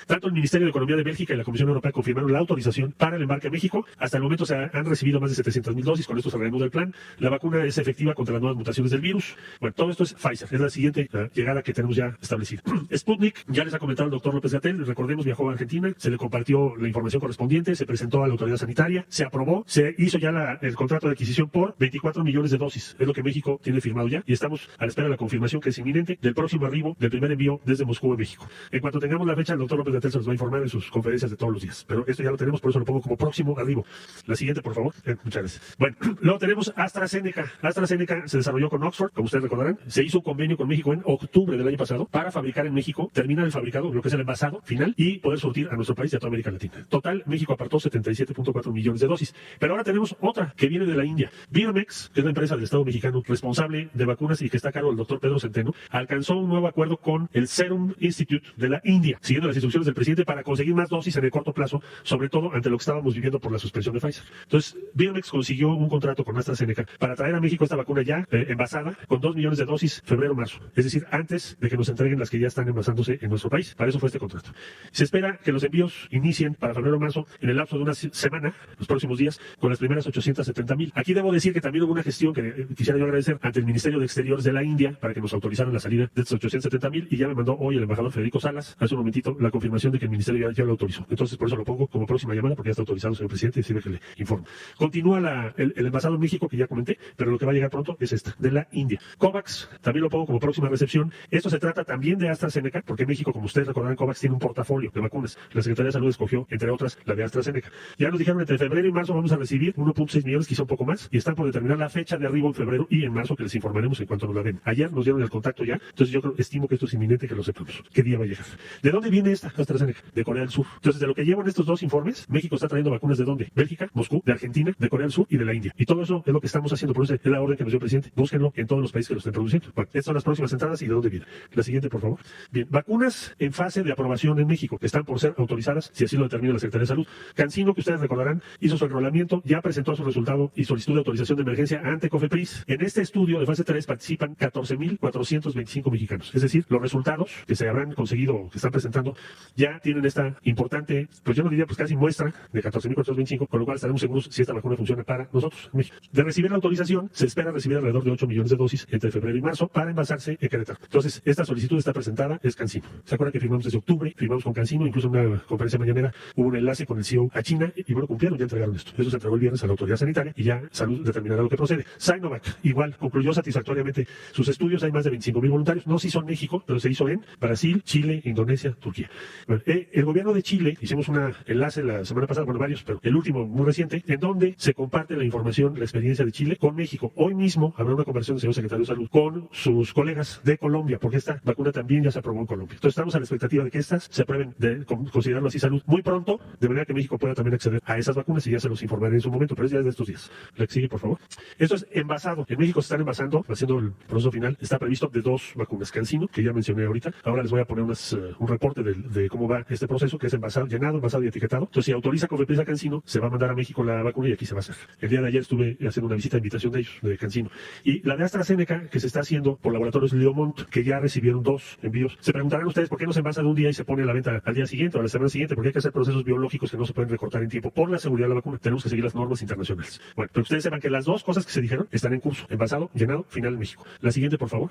Speaker 4: Tanto el Ministerio de Economía de Bélgica y la Comisión Europea confirmaron la autorización para el embarque a México. Hasta el momento se han recibido más de 700.000 dosis. Con esto se reanuda el plan. La vacuna es efectiva contra las nuevas mutaciones del virus. Bueno, todo esto es Pfizer. Es la siguiente llegada que tenemos ya establecida. Sputnik, ya les ha comentado el doctor López-Gatell, recordemos, viajó a Argentina, se le compartió la información correspondiente, se presentó a la autoridad sanitaria, se aprobó, se hizo ya el contrato de adquisición por 24 millones de dosis. Es lo que México tiene firmado ya y estamos a la espera de la confirmación, que es inminente, del próximo arribo del primer envío desde Moscú a México. En cuanto tengamos la fecha, el doctor López-Gatell se nos va a informar en sus conferencias de todos los días. Pero esto ya lo tenemos, por eso lo pongo como próximo arribo. La siguiente, por favor. Muchas gracias. Bueno, luego tenemos AstraZeneca. AstraZeneca se desarrolló con Oxford, como ustedes recordarán. Se hizo un convenio con México en octubre del año pasado para fabricar en México, terminar el fabricado, lo que es el envasado final, y poder surtir a nuestro país y a toda América Latina. Total, México apartó 77.4 millones de dosis. Pero ahora tenemos otra que viene de la India. Biomex, que es la empresa del Estado mexicano responsable de vacunas y que está a cargo del doctor Pedro Centeno, alcanzó un nuevo acuerdo con el Serum Institute de la India, siguiendo las instrucciones del presidente para conseguir más dosis en el corto plazo, sobre todo ante lo que estábamos viviendo por la suspensión de Pfizer. Entonces, Biomex consiguió un contrato con AstraZeneca para traer a México esta vacuna ya envasada con 2 millones de dosis febrero-marzo. Es decir, antes de que nos entreguen las que ya están envasándose en nuestro país. Para eso fue este contrato. Se espera que los envíos inicien para febrero-marzo en el lapso de una semana, los próximos días, con las primeras 870.000. Aquí debo decir que también hubo una gestión que quisiera yo agradecer ante el Ministerio de Exteriores de la India para que nos autorizaran la salida de estos 870.000, y ya me mandó hoy el embajador Federico Salas hace un momentito la confirmación de que el Ministerio ya lo autorizó. Entonces, por eso lo pongo como próxima llamada, porque ya está autorizado, señor presidente, y sirve que le informo. Continúa el envasado en México, que ya comenté, pero lo que va a llegar pronto es esta, de la India. COVAX, también lo pongo como próxima recepción. Esto se trata también de AstraZeneca, porque México, como ustedes recordarán, COVAX tiene un portafolio de vacunas. La Secretaría de Salud escogió, entre otras, la de AstraZeneca. Ya nos dijeron entre febrero y marzo vamos a recibir 1.6 millones, quizá un poco más, y están por determinar la fecha de arribo en febrero y en marzo, que les informaremos en cuanto nos la den. Ayer nos dieron el contacto ya, entonces yo estimo que esto es inminente que lo sepamos. ¿Qué día va a llegar? ¿De dónde viene esta AstraZeneca? De Corea del Sur. Entonces, de lo que llevan estos dos informes, México está trayendo vacunas ¿de dónde? Bélgica, Moscú, de Argentina, de Corea del Sur y de la India. Y todo eso es lo que estamos haciendo. Por eso es la orden que nos dio el presidente. Búsquenlo en todos los países que lo estén produciendo. Bueno, estas son las próximas entradas y de dónde vienen. La siguiente, por favor. Bien, vacunas en fase de aprobación en México, que están por ser autorizadas, si así lo determina la Secretaría de Salud. CanSino, que ustedes recordarán, hizo su enrolamiento, ya presentó su resultado y solicitud de autorización de emergencia ante COFEPRIS. En este estudio de fase 3 participan 14.425 mexicanos. Es decir, los resultados que se habrán conseguido, que están presentando, ya tienen esta importante, pues yo no diría, pues casi muestra de 14.425, con lo cual estaremos seguros si esta vacuna funciona para nosotros en México. De recibir la autorización, se espera recibir alrededor de 8 millones de dosis entre febrero y marzo para envasarse en Querétaro. Entonces, esta solicitud está presentada, es CanSino. ¿Se acuerdan que firmamos desde octubre? Firmamos con CanSino, incluso en una conferencia mañanera hubo un enlace con el CEO a China y bueno, cumplieron, ya entregaron esto. Eso se entregó el viernes a la autoridad sanitaria y ya Salud determinará lo que procede. Sinovac, igual, concluyó satisfactoriamente sus estudios. Hay más de 25,000 voluntarios. No se hizo en México, pero se hizo en Brasil, Chile, Indonesia, Turquía. Bueno, el gobierno de Chile, hicimos un enlace la semana pasada, bueno, varios, pero el último muy reciente, en donde se comparte la información, la experiencia de Chile con México. Hoy mismo habrá una conversación del señor secretario de Salud con sus colegas de Colombia, porque esta vacuna también ya se aprobó en Colombia. Entonces estamos a la expectativa de que estas se aprueben, de considerarlo así Salud, muy pronto, de manera que México pueda también acceder a esas vacunas y ya se los informaré en su momento, pero es ya de estos días. La que sigue, por favor. Esto es envasado. En México se están envasando, haciendo el proceso final. Está previsto de 2 vacunas CanSino, que ya mencioné ahorita. Ahora les voy a poner un reporte de cómo va este proceso, que es envasado, llenado, envasado y etiquetado. Entonces, si autoriza COFEPRIS a CanSino, se va a mandar a México la vacuna y aquí se va a hacer. El día de ayer estuve haciendo una visita a invitación de ellos, de CanSino. Y la de AstraZeneca, que se está haciendo por laboratorios Leomont, que ya recibieron 2 envíos. Se preguntarán ustedes por qué no se envasa de un día y se pone a la venta al día siguiente o a la semana siguiente, porque hay que hacer procesos biológicos que no se pueden recortar en tiempo por la seguridad de la vacuna. Tenemos que seguir las normas internacionales. Bueno, pero ustedes sepan que las 2 cosas que se dijeron están en curso. Envasado, llenado, final en México. La siguiente, por favor.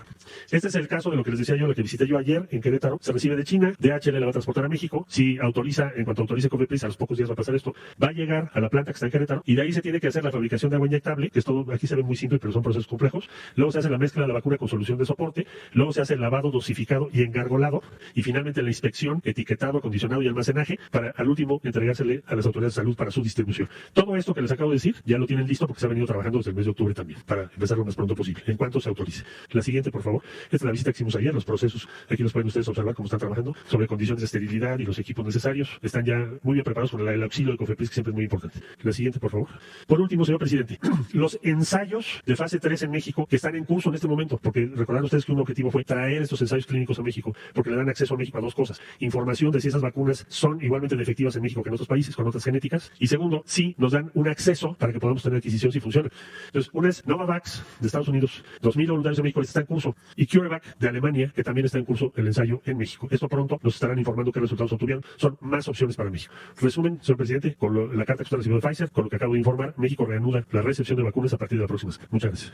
Speaker 4: Este es el caso de lo que les decía yo, lo que visité yo ayer en Querétaro. Se recibe de China, DHL la va a transportar a México. Si autoriza, en cuanto autorice COFEPRIS, a los pocos días va a pasar esto, va a llegar a la planta que está en Querétaro y de ahí se tiene que hacer la fabricación de agua inyectable, que es todo, aquí se ve muy simple, pero son procesos complejos. Luego se hace la mezcla de la vacuna con solución de soporte, luego se hace el lavado dosificado y engargolado y finalmente la inspección, etiquetado, acondicionado y almacenaje para al último entregársele a las autoridades de salud para su distribución. Todo esto que les acabo de decir ya lo tienen listo porque se ha venido trabajando desde el mes de octubre también para empezar lo más pronto posible, en cuanto se autorice. La siguiente, por favor. Esta es la visita que hicimos ayer, los procesos, aquí los pueden ustedes observar cómo están trabajando sobre condiciones de esterilidad y los equipos necesarios. Están ya muy bien preparados con el auxilio de COFEPRIS, que siempre es muy importante. La siguiente, por favor. Por último, señor presidente, los ensayos de fase 3 en México que están en curso en este momento, porque recordarán ustedes que un objetivo fue traer estos ensayos clínicos a México, porque le dan acceso a México a 2 cosas: información de si esas vacunas son igualmente de efectivas en México que en otros países con otras genéticas, y segundo, si nos dan un acceso para que podamos tener adquisición si funciona. Entonces, una es Novavax de Estados Unidos, 2,000 voluntarios de México, está en curso, y CureVac de Alemania, que también está en curso el ensayo en México. Esto pronto nos estarán informando qué resultados obtuvieron. Son más opciones para México. Resumen, señor presidente, con la carta que usted recibió de Pfizer, con lo que acabo de informar, México reanuda la recepción de vacunas a partir de la próxima semana. Muchas gracias.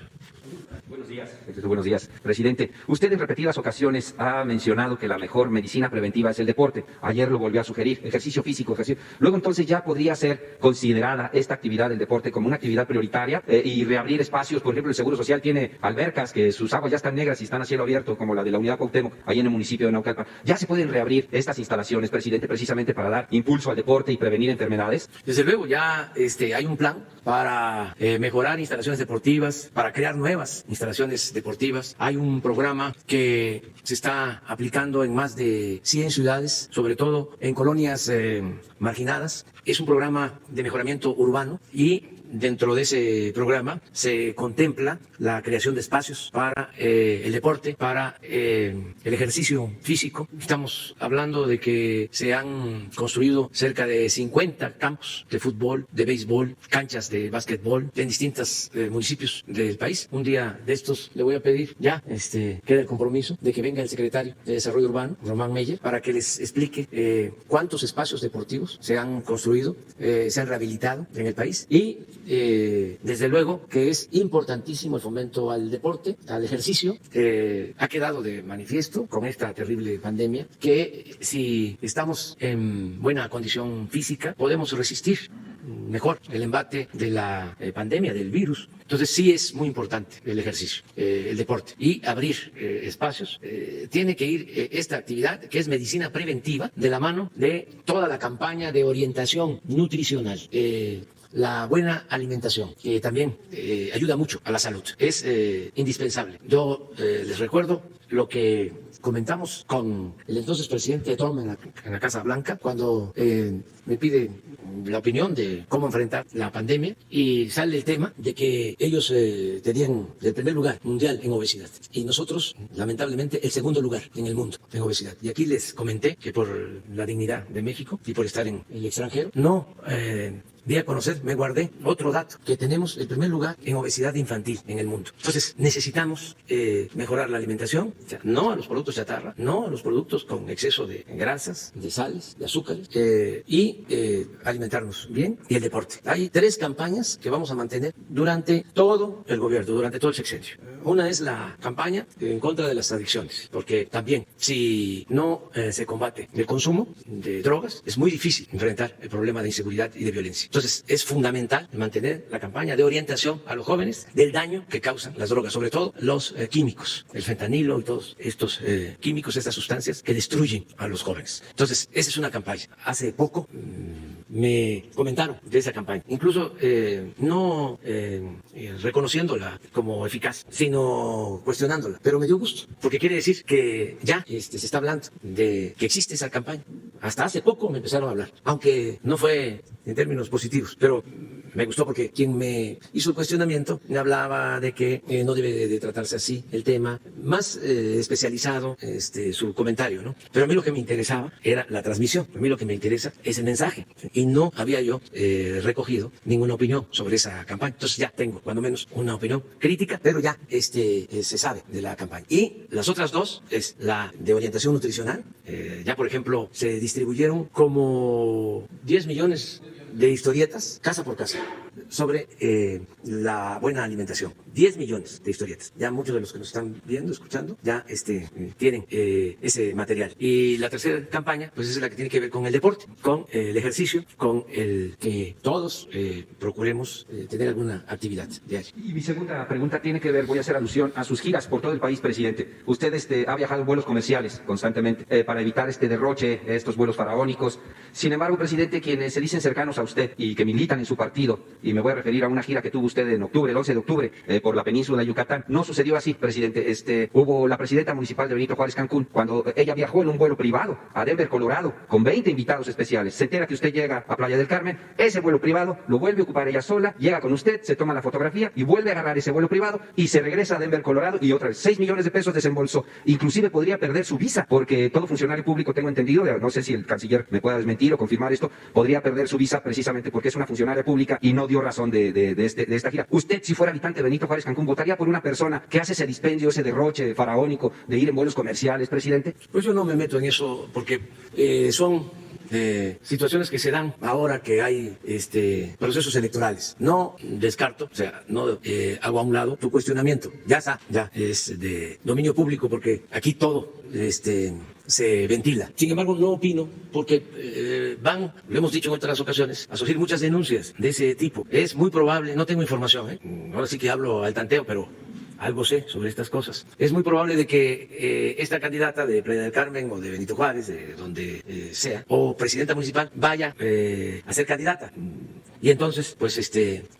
Speaker 5: Buenos días, presidente. Usted en repetidas ocasiones ha mencionado que la mejor medicina preventiva es el deporte. Ayer lo volvió a sugerir, ejercicio físico, ejercicio. Luego entonces ya podría ser considerada esta actividad del deporte como una actividad prioritaria y reabrir espacios. Por ejemplo, el Seguro Social tiene albercas que sus aguas ya están negras y están a cielo abierto, como la de la Unidad Cuauhtémoc, ahí en el municipio de Naucalpan. Ya se pueden reabrir estas instalaciones, presidente, precisamente para dar impulso al deporte y prevenir enfermedades.
Speaker 1: Desde luego ya hay un plan para mejorar instalaciones deportivas, para crear nuevas instalaciones deportivas. Hay un programa que se está aplicando en más de 100 ciudades, sobre todo en colonias marginadas. Es un programa de mejoramiento urbano y dentro de ese programa se contempla la creación de espacios para el deporte, para el ejercicio físico. Estamos hablando de que se han construido cerca de 50 campos de fútbol, de béisbol, canchas de básquetbol en distintos municipios del país. Un día de estos le voy a pedir, ya queda el compromiso de que venga el secretario de Desarrollo Urbano, Román Meyer, para que les explique cuántos espacios deportivos se han construido, se han rehabilitado en el país y desde luego que es importantísimo el fomento al deporte, al ejercicio. Ha quedado de manifiesto con esta terrible pandemia que si estamos en buena condición física podemos resistir mejor el embate de la pandemia, del virus. Entonces sí es muy importante el ejercicio, el deporte y abrir espacios. Tiene que ir esta actividad que es medicina preventiva de la mano de toda la campaña de orientación nutricional. La buena alimentación, que también ayuda mucho a la salud, es indispensable. Yo les recuerdo lo que comentamos con el entonces presidente Trump en la Casa Blanca, cuando me pide la opinión de cómo enfrentar la pandemia y sale el tema de que ellos tenían el primer lugar mundial en obesidad y nosotros, lamentablemente, el segundo lugar en el mundo en obesidad. Y aquí les comenté que por la dignidad de México y por estar en el extranjero, no di a conocer, me guardé otro dato, que tenemos el primer lugar en obesidad infantil en el mundo. Entonces necesitamos mejorar la alimentación, o sea, no a los productos chatarra, no a los productos con exceso de grasas, de sales, de azúcares, y alimentarnos bien, y el deporte. Hay 3 campañas que vamos a mantener durante todo el gobierno, durante todo el sexenio. Una es la campaña en contra de las adicciones, porque también si no se combate el consumo de drogas, es muy difícil enfrentar el problema de inseguridad y de violencia. Entonces, es fundamental mantener la campaña de orientación a los jóvenes del daño que causan las drogas, sobre todo los químicos, el fentanilo y todos estos químicos, estas sustancias que destruyen a los jóvenes. Entonces, esa es una campaña. Hace poco me comentaron de esa campaña, incluso no reconociéndola como eficaz, sino cuestionándola. Pero me dio gusto, porque quiere decir que ya se está hablando de que existe esa campaña. Hasta hace poco me empezaron a hablar, aunque no fue en términos positivos, pero me gustó porque quien me hizo el cuestionamiento me hablaba de que no debe de tratarse así el tema, más especializado su comentario, ¿no? Pero a mí lo que me interesaba era la transmisión, a mí lo que me interesa es el mensaje, y no había yo recogido ninguna opinión sobre esa campaña. Entonces ya tengo cuando menos una opinión crítica, pero ya se sabe de la campaña. Y las otras dos es la de orientación nutricional. Ya por ejemplo se distribuyeron como 10 millones de historietas, casa por casa, sobre la buena alimentación. 10 millones de historietas. Ya muchos de los que nos están viendo, escuchando, ya tienen ese material. Y la tercera campaña, pues es la que tiene que ver con el deporte, con el ejercicio, con el que todos procuremos tener alguna actividad diaria.
Speaker 5: Y mi segunda pregunta tiene que ver, voy a hacer alusión a sus giras por todo el país, presidente. Usted ha viajado en vuelos comerciales constantemente para evitar este derroche, estos vuelos faraónicos. Sin embargo, presidente, quienes se dicen cercanos a usted y que militan en su partido, y me voy a referir a una gira que tuvo usted en octubre, el 11 de octubre, por la península de Yucatán. No sucedió así, presidente. Hubo la presidenta municipal de Benito Juárez, Cancún, cuando ella viajó en un vuelo privado a Denver, Colorado, con 20 invitados especiales. Se entera que usted llega a Playa del Carmen, ese vuelo privado lo vuelve a ocupar ella sola, llega con usted, se toma la fotografía y vuelve a agarrar ese vuelo privado y se regresa a Denver, Colorado, y otra vez 6 millones de pesos desembolsó. Inclusive podría perder su visa, porque todo funcionario público, tengo entendido, no sé si el canciller me pueda desmentir o confirmar esto, podría perder su visa precisamente porque es una funcionaria pública y no dio razón de esta gira. Usted, si fuera habitante de Benito Juárez, Cancún, ¿votaría por una persona que hace ese dispendio, ese derroche faraónico de ir en vuelos comerciales, presidente?
Speaker 1: Pues yo no me meto en eso porque son situaciones que se dan ahora que hay procesos electorales. No descarto, o sea, no hago a un lado tu cuestionamiento. Ya está, ya es de dominio público porque aquí todo se ventila. Sin embargo, no opino porque lo hemos dicho en otras ocasiones, a surgir muchas denuncias de ese tipo. Es muy probable, no tengo información, ahora sí que hablo al tanteo, pero algo sé sobre estas cosas. Es muy probable de que esta candidata de Playa del Carmen o de Benito Juárez, de donde sea, o presidenta municipal, vaya a ser candidata. Y entonces, pues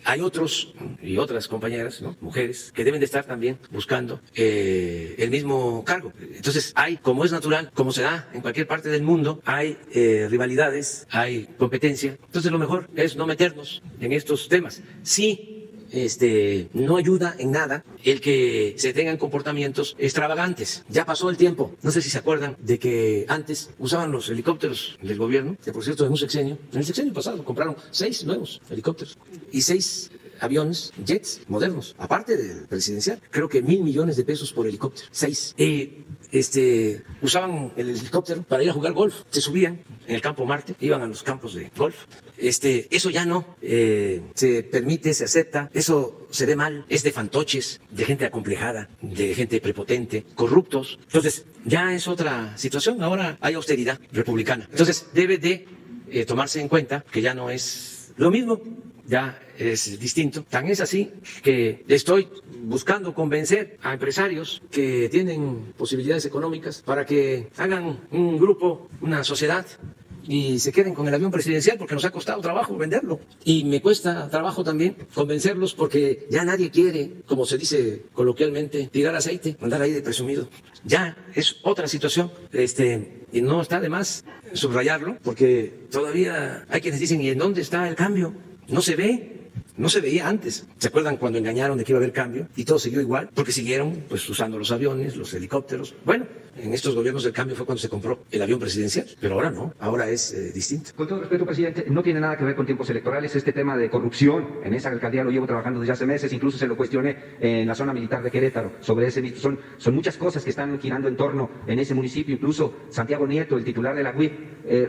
Speaker 1: hay otros y otras compañeras, ¿no?, mujeres, que deben de estar también buscando el mismo cargo. Entonces, como es natural, como se da en cualquier parte del mundo, hay rivalidades, hay competencia. Entonces, lo mejor es no meternos en estos temas. Sí, no ayuda en nada el que se tengan comportamientos extravagantes. Ya pasó el tiempo. No sé si se acuerdan de que antes usaban los helicópteros del gobierno, que por cierto en un sexenio, en el sexenio pasado compraron 6 nuevos helicópteros y 6 aviones, jets modernos, aparte del presidencial. Creo que 1.000 millones de pesos por helicóptero. 6. Usaban el helicóptero para ir a jugar golf. Se subían en el campo Marte, iban a los campos de golf. Eso ya no se permite, se acepta. Eso se ve mal. Es de fantoches, de gente acomplejada, de gente prepotente, corruptos. Entonces, ya es otra situación. Ahora hay austeridad republicana. Entonces, debe de tomarse en cuenta que ya no es lo mismo. Ya es distinto. Tan es así que estoy buscando convencer a empresarios que tienen posibilidades económicas para que hagan un grupo, una sociedad, y se queden con el avión presidencial porque nos ha costado trabajo venderlo. Y me cuesta trabajo también convencerlos porque ya nadie quiere, como se dice coloquialmente, tirar aceite, andar ahí de presumido. Ya es otra situación. Y no está de más subrayarlo porque todavía hay quienes dicen, ¿y en dónde está el cambio? No se ve, no se veía antes. ¿Se acuerdan cuando engañaron de que iba a haber cambio? Y todo siguió igual, porque siguieron pues usando los aviones, los helicópteros. Bueno, en estos gobiernos el cambio fue cuando se compró el avión presidencial, pero ahora no, ahora es distinto.
Speaker 5: Con todo respeto, presidente, no tiene nada que ver con tiempos electorales. Este tema de corrupción en esa alcaldía lo llevo trabajando desde hace meses, incluso se lo cuestioné en la zona militar de Querétaro sobre ese mismo. Son muchas cosas que están girando en torno en ese municipio. Incluso Santiago Nieto, el titular de la UIF,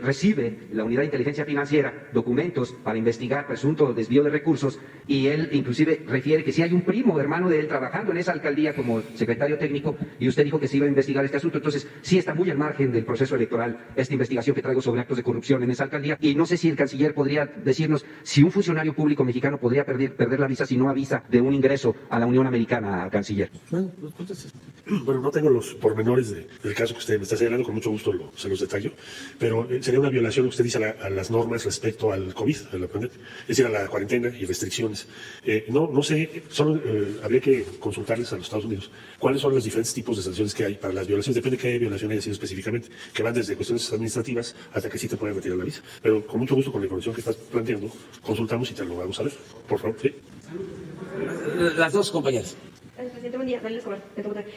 Speaker 5: recibe la Unidad de Inteligencia Financiera documentos para investigar presunto desvío de recursos Unidos, y él inclusive refiere que si hay un primo hermano de él trabajando en esa alcaldía como secretario técnico, y usted dijo que se iba a investigar este asunto. Entonces sí está muy al margen del proceso electoral esta investigación que traigo sobre actos de corrupción en esa alcaldía, y no sé si el canciller podría decirnos si un funcionario público mexicano podría perder la visa si no avisa de un ingreso a la Unión Americana, canciller.
Speaker 4: Bueno, no tengo los pormenores del caso que usted me está señalando, con mucho gusto se los detallo, pero sería una violación lo que usted dice a las normas respecto al COVID, a la pandemia, es decir, a la cuarentena y restricciones. No sé, solo habría que consultarles a los Estados Unidos cuáles son los diferentes tipos de sanciones que hay para las violaciones. Depende de qué violación haya sido específicamente, que van desde cuestiones administrativas hasta que sí te pueden retirar la visa. Pero con mucho gusto, con la información que estás planteando, consultamos y te lo vamos a ver. Por favor, sí.
Speaker 1: Las dos compañeras.
Speaker 6: Presidente, buen día. Daniel Escobar,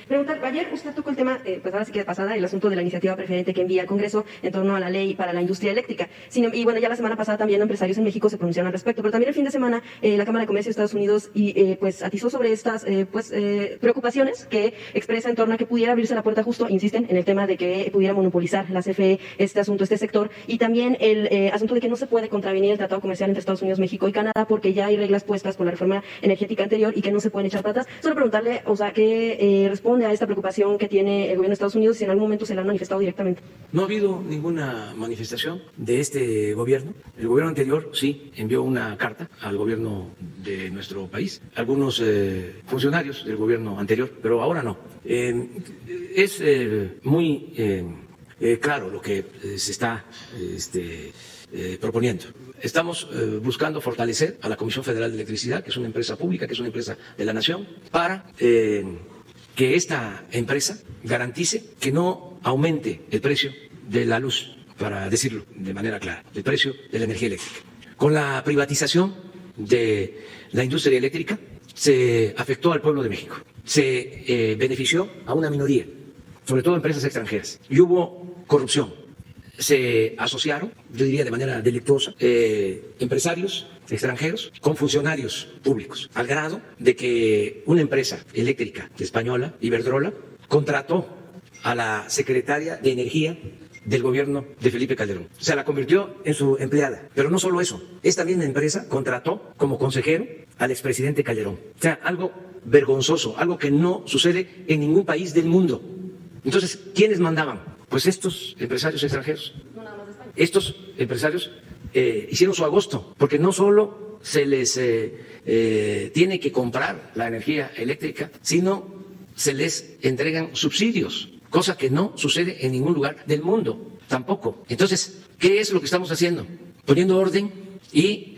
Speaker 6: preguntar, ayer usted tocó el tema, pues ahora sí que pasada, el asunto de la iniciativa preferente que envía al Congreso en torno a la ley para la industria eléctrica. Y bueno, ya la semana pasada también empresarios en México se pronunciaron al respecto, pero también el fin de semana la Cámara de Comercio de Estados Unidos pues atizó sobre estas preocupaciones que expresa en torno a que pudiera abrirse la puerta justo, insisten, en el tema de que pudiera monopolizar la CFE este asunto, este sector, y también el asunto de que no se puede contravenir el tratado comercial entre Estados Unidos, México y Canadá porque ya hay reglas puestas por la reforma energética anterior y que no se pueden echar patas. Solo preguntarle, o sea, ¿qué responde a esta preocupación que tiene el gobierno de Estados Unidos y si en algún momento se la han manifestado directamente?
Speaker 1: No ha habido ninguna manifestación de este gobierno. El gobierno anterior sí envió una carta al gobierno de nuestro país, algunos funcionarios del gobierno anterior, pero ahora no. Es muy claro lo que se está proponiendo. Estamos buscando fortalecer a la Comisión Federal de Electricidad, que es una empresa pública, que es una empresa de la nación, para que esta empresa garantice que no aumente el precio de la luz, para decirlo de manera clara, el precio de la energía eléctrica. Con la privatización de la industria eléctrica se afectó al pueblo de México, se benefició a una minoría, sobre todo empresas extranjeras, y hubo corrupción. Se asociaron, yo diría de manera delictuosa, empresarios extranjeros con funcionarios públicos, al grado de que una empresa eléctrica española, Iberdrola, contrató a la secretaria de Energía del gobierno de Felipe Calderón. O sea, la convirtió en su empleada. Pero no solo eso, esta misma empresa contrató como consejero al expresidente Calderón. O sea, algo vergonzoso, algo que no sucede en ningún país del mundo. Entonces, ¿quiénes mandaban? Pues estos empresarios extranjeros. Estos empresarios hicieron su agosto, porque no solo se les tiene que comprar la energía eléctrica, sino se les entregan subsidios, cosa que no sucede en ningún lugar del mundo, tampoco. Entonces, ¿qué es lo que estamos haciendo? Poniendo orden y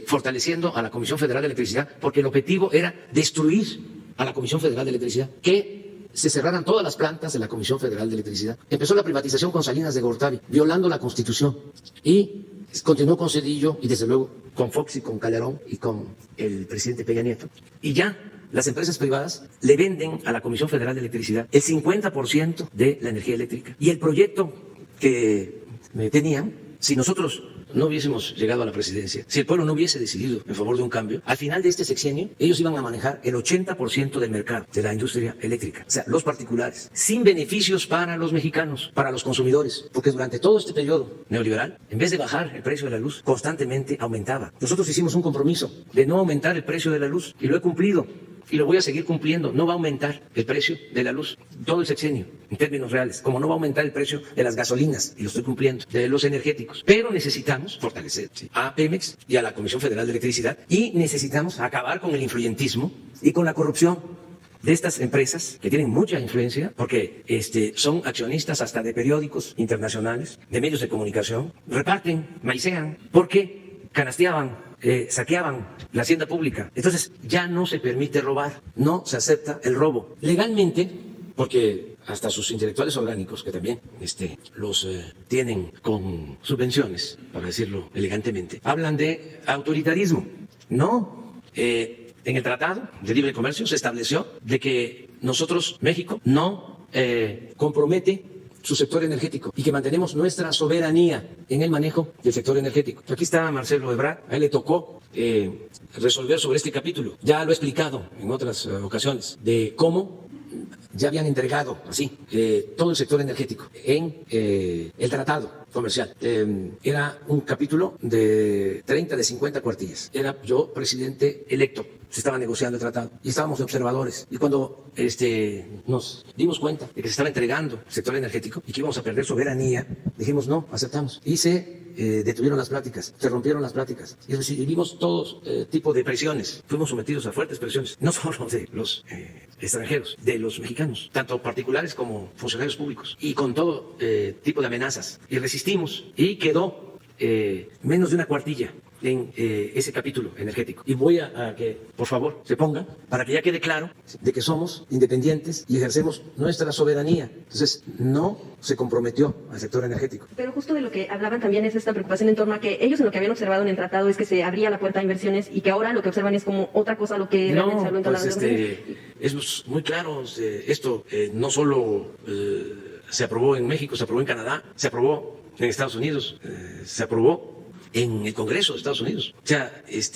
Speaker 1: fortaleciendo a la Comisión Federal de Electricidad, porque el objetivo era destruir a la Comisión Federal de Electricidad, que se cerraran todas las plantas de la Comisión Federal de Electricidad. Empezó la privatización con Salinas de Gortari, violando la Constitución, y continuó con Zedillo y desde luego con Fox y con Calderón y con el presidente Peña Nieto. Y ya las empresas privadas le venden a la Comisión Federal de Electricidad el 50% de la energía eléctrica. Y el proyecto que tenían, si nosotros no hubiésemos llegado a la presidencia, si el pueblo no hubiese decidido en favor de un cambio, al final de este sexenio ellos iban a manejar el 80% del mercado de la industria eléctrica, o sea, los particulares, sin beneficios para los mexicanos, para los consumidores, porque durante todo este periodo neoliberal, en vez de bajar el precio de la luz, constantemente aumentaba. Nosotros hicimos un compromiso de no aumentar el precio de la luz y lo he cumplido. Y lo voy a seguir cumpliendo. No va a aumentar el precio de la luz todo el sexenio, en términos reales, como no va a aumentar el precio de las gasolinas, y lo estoy cumpliendo, de los energéticos. Pero necesitamos fortalecer a Pemex y a la Comisión Federal de Electricidad, y necesitamos acabar con el influyentismo y con la corrupción de estas empresas que tienen mucha influencia, porque son accionistas hasta de periódicos internacionales, de medios de comunicación, reparten, maicean, porque canasteaban, saqueaban la hacienda pública. Entonces ya no se permite robar, no se acepta el robo. Legalmente, porque hasta sus intelectuales orgánicos, que también los tienen con subvenciones, para decirlo elegantemente, hablan de autoritarismo. No, en el Tratado de Libre Comercio se estableció de que nosotros, México, no compromete su sector energético y que mantenemos nuestra soberanía en el manejo del sector energético. Aquí está Marcelo Ebrard, a él le tocó resolver sobre este capítulo. Ya lo he explicado en otras ocasiones de cómo ya habían entregado así todo el sector energético en el tratado comercial. Era un capítulo de 50 cuartillas. Era yo presidente electo. Se estaba negociando el tratado y estábamos de observadores. Y cuando nos dimos cuenta de que se estaba entregando el sector energético y que íbamos a perder soberanía, dijimos no, aceptamos. Y se detuvieron las pláticas, se rompieron las pláticas y recibimos todo tipo de presiones. Fuimos sometidos a fuertes presiones, no solo de los extranjeros, de los mexicanos, tanto particulares como funcionarios públicos, y con todo tipo de amenazas. Y resistimos y quedó menos de una cuartilla en ese capítulo energético. Y voy a que, por favor, se pongan para que ya quede claro de que somos independientes y ejercemos nuestra soberanía. Entonces, no se comprometió al sector energético.
Speaker 6: Pero justo de lo que hablaban también es esta preocupación en torno a que ellos en lo que habían observado en el tratado es que se abría la puerta a inversiones y que ahora lo que observan es como otra cosa a lo que realmente se habló en toda
Speaker 1: pues es muy claro. Esto no solo se aprobó en México, se aprobó en Canadá, se aprobó en Estados Unidos, se aprobó en el Congreso de Estados Unidos. O sea, es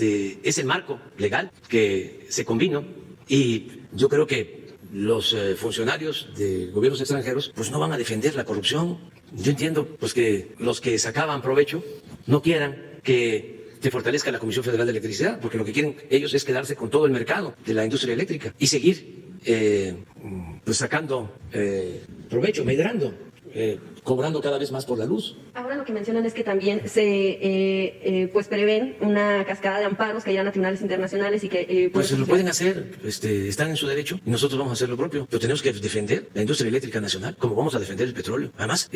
Speaker 1: el marco legal que se combinó y yo creo que los funcionarios de gobiernos extranjeros pues no van a defender la corrupción. Yo entiendo pues que los que sacaban provecho no quieran que se fortalezca la Comisión Federal de Electricidad, porque lo que quieren ellos es quedarse con todo el mercado de la industria eléctrica y seguir pues sacando provecho, medrando, cobrando cada vez más por la luz.
Speaker 6: Ahora lo que mencionan es que también se pues prevén una cascada de amparos que irán a tribunales internacionales y que
Speaker 1: pues lo pueden hacer, están en su derecho y nosotros vamos a hacer lo propio, pero tenemos que defender la industria eléctrica nacional como vamos a defender el petróleo. Además,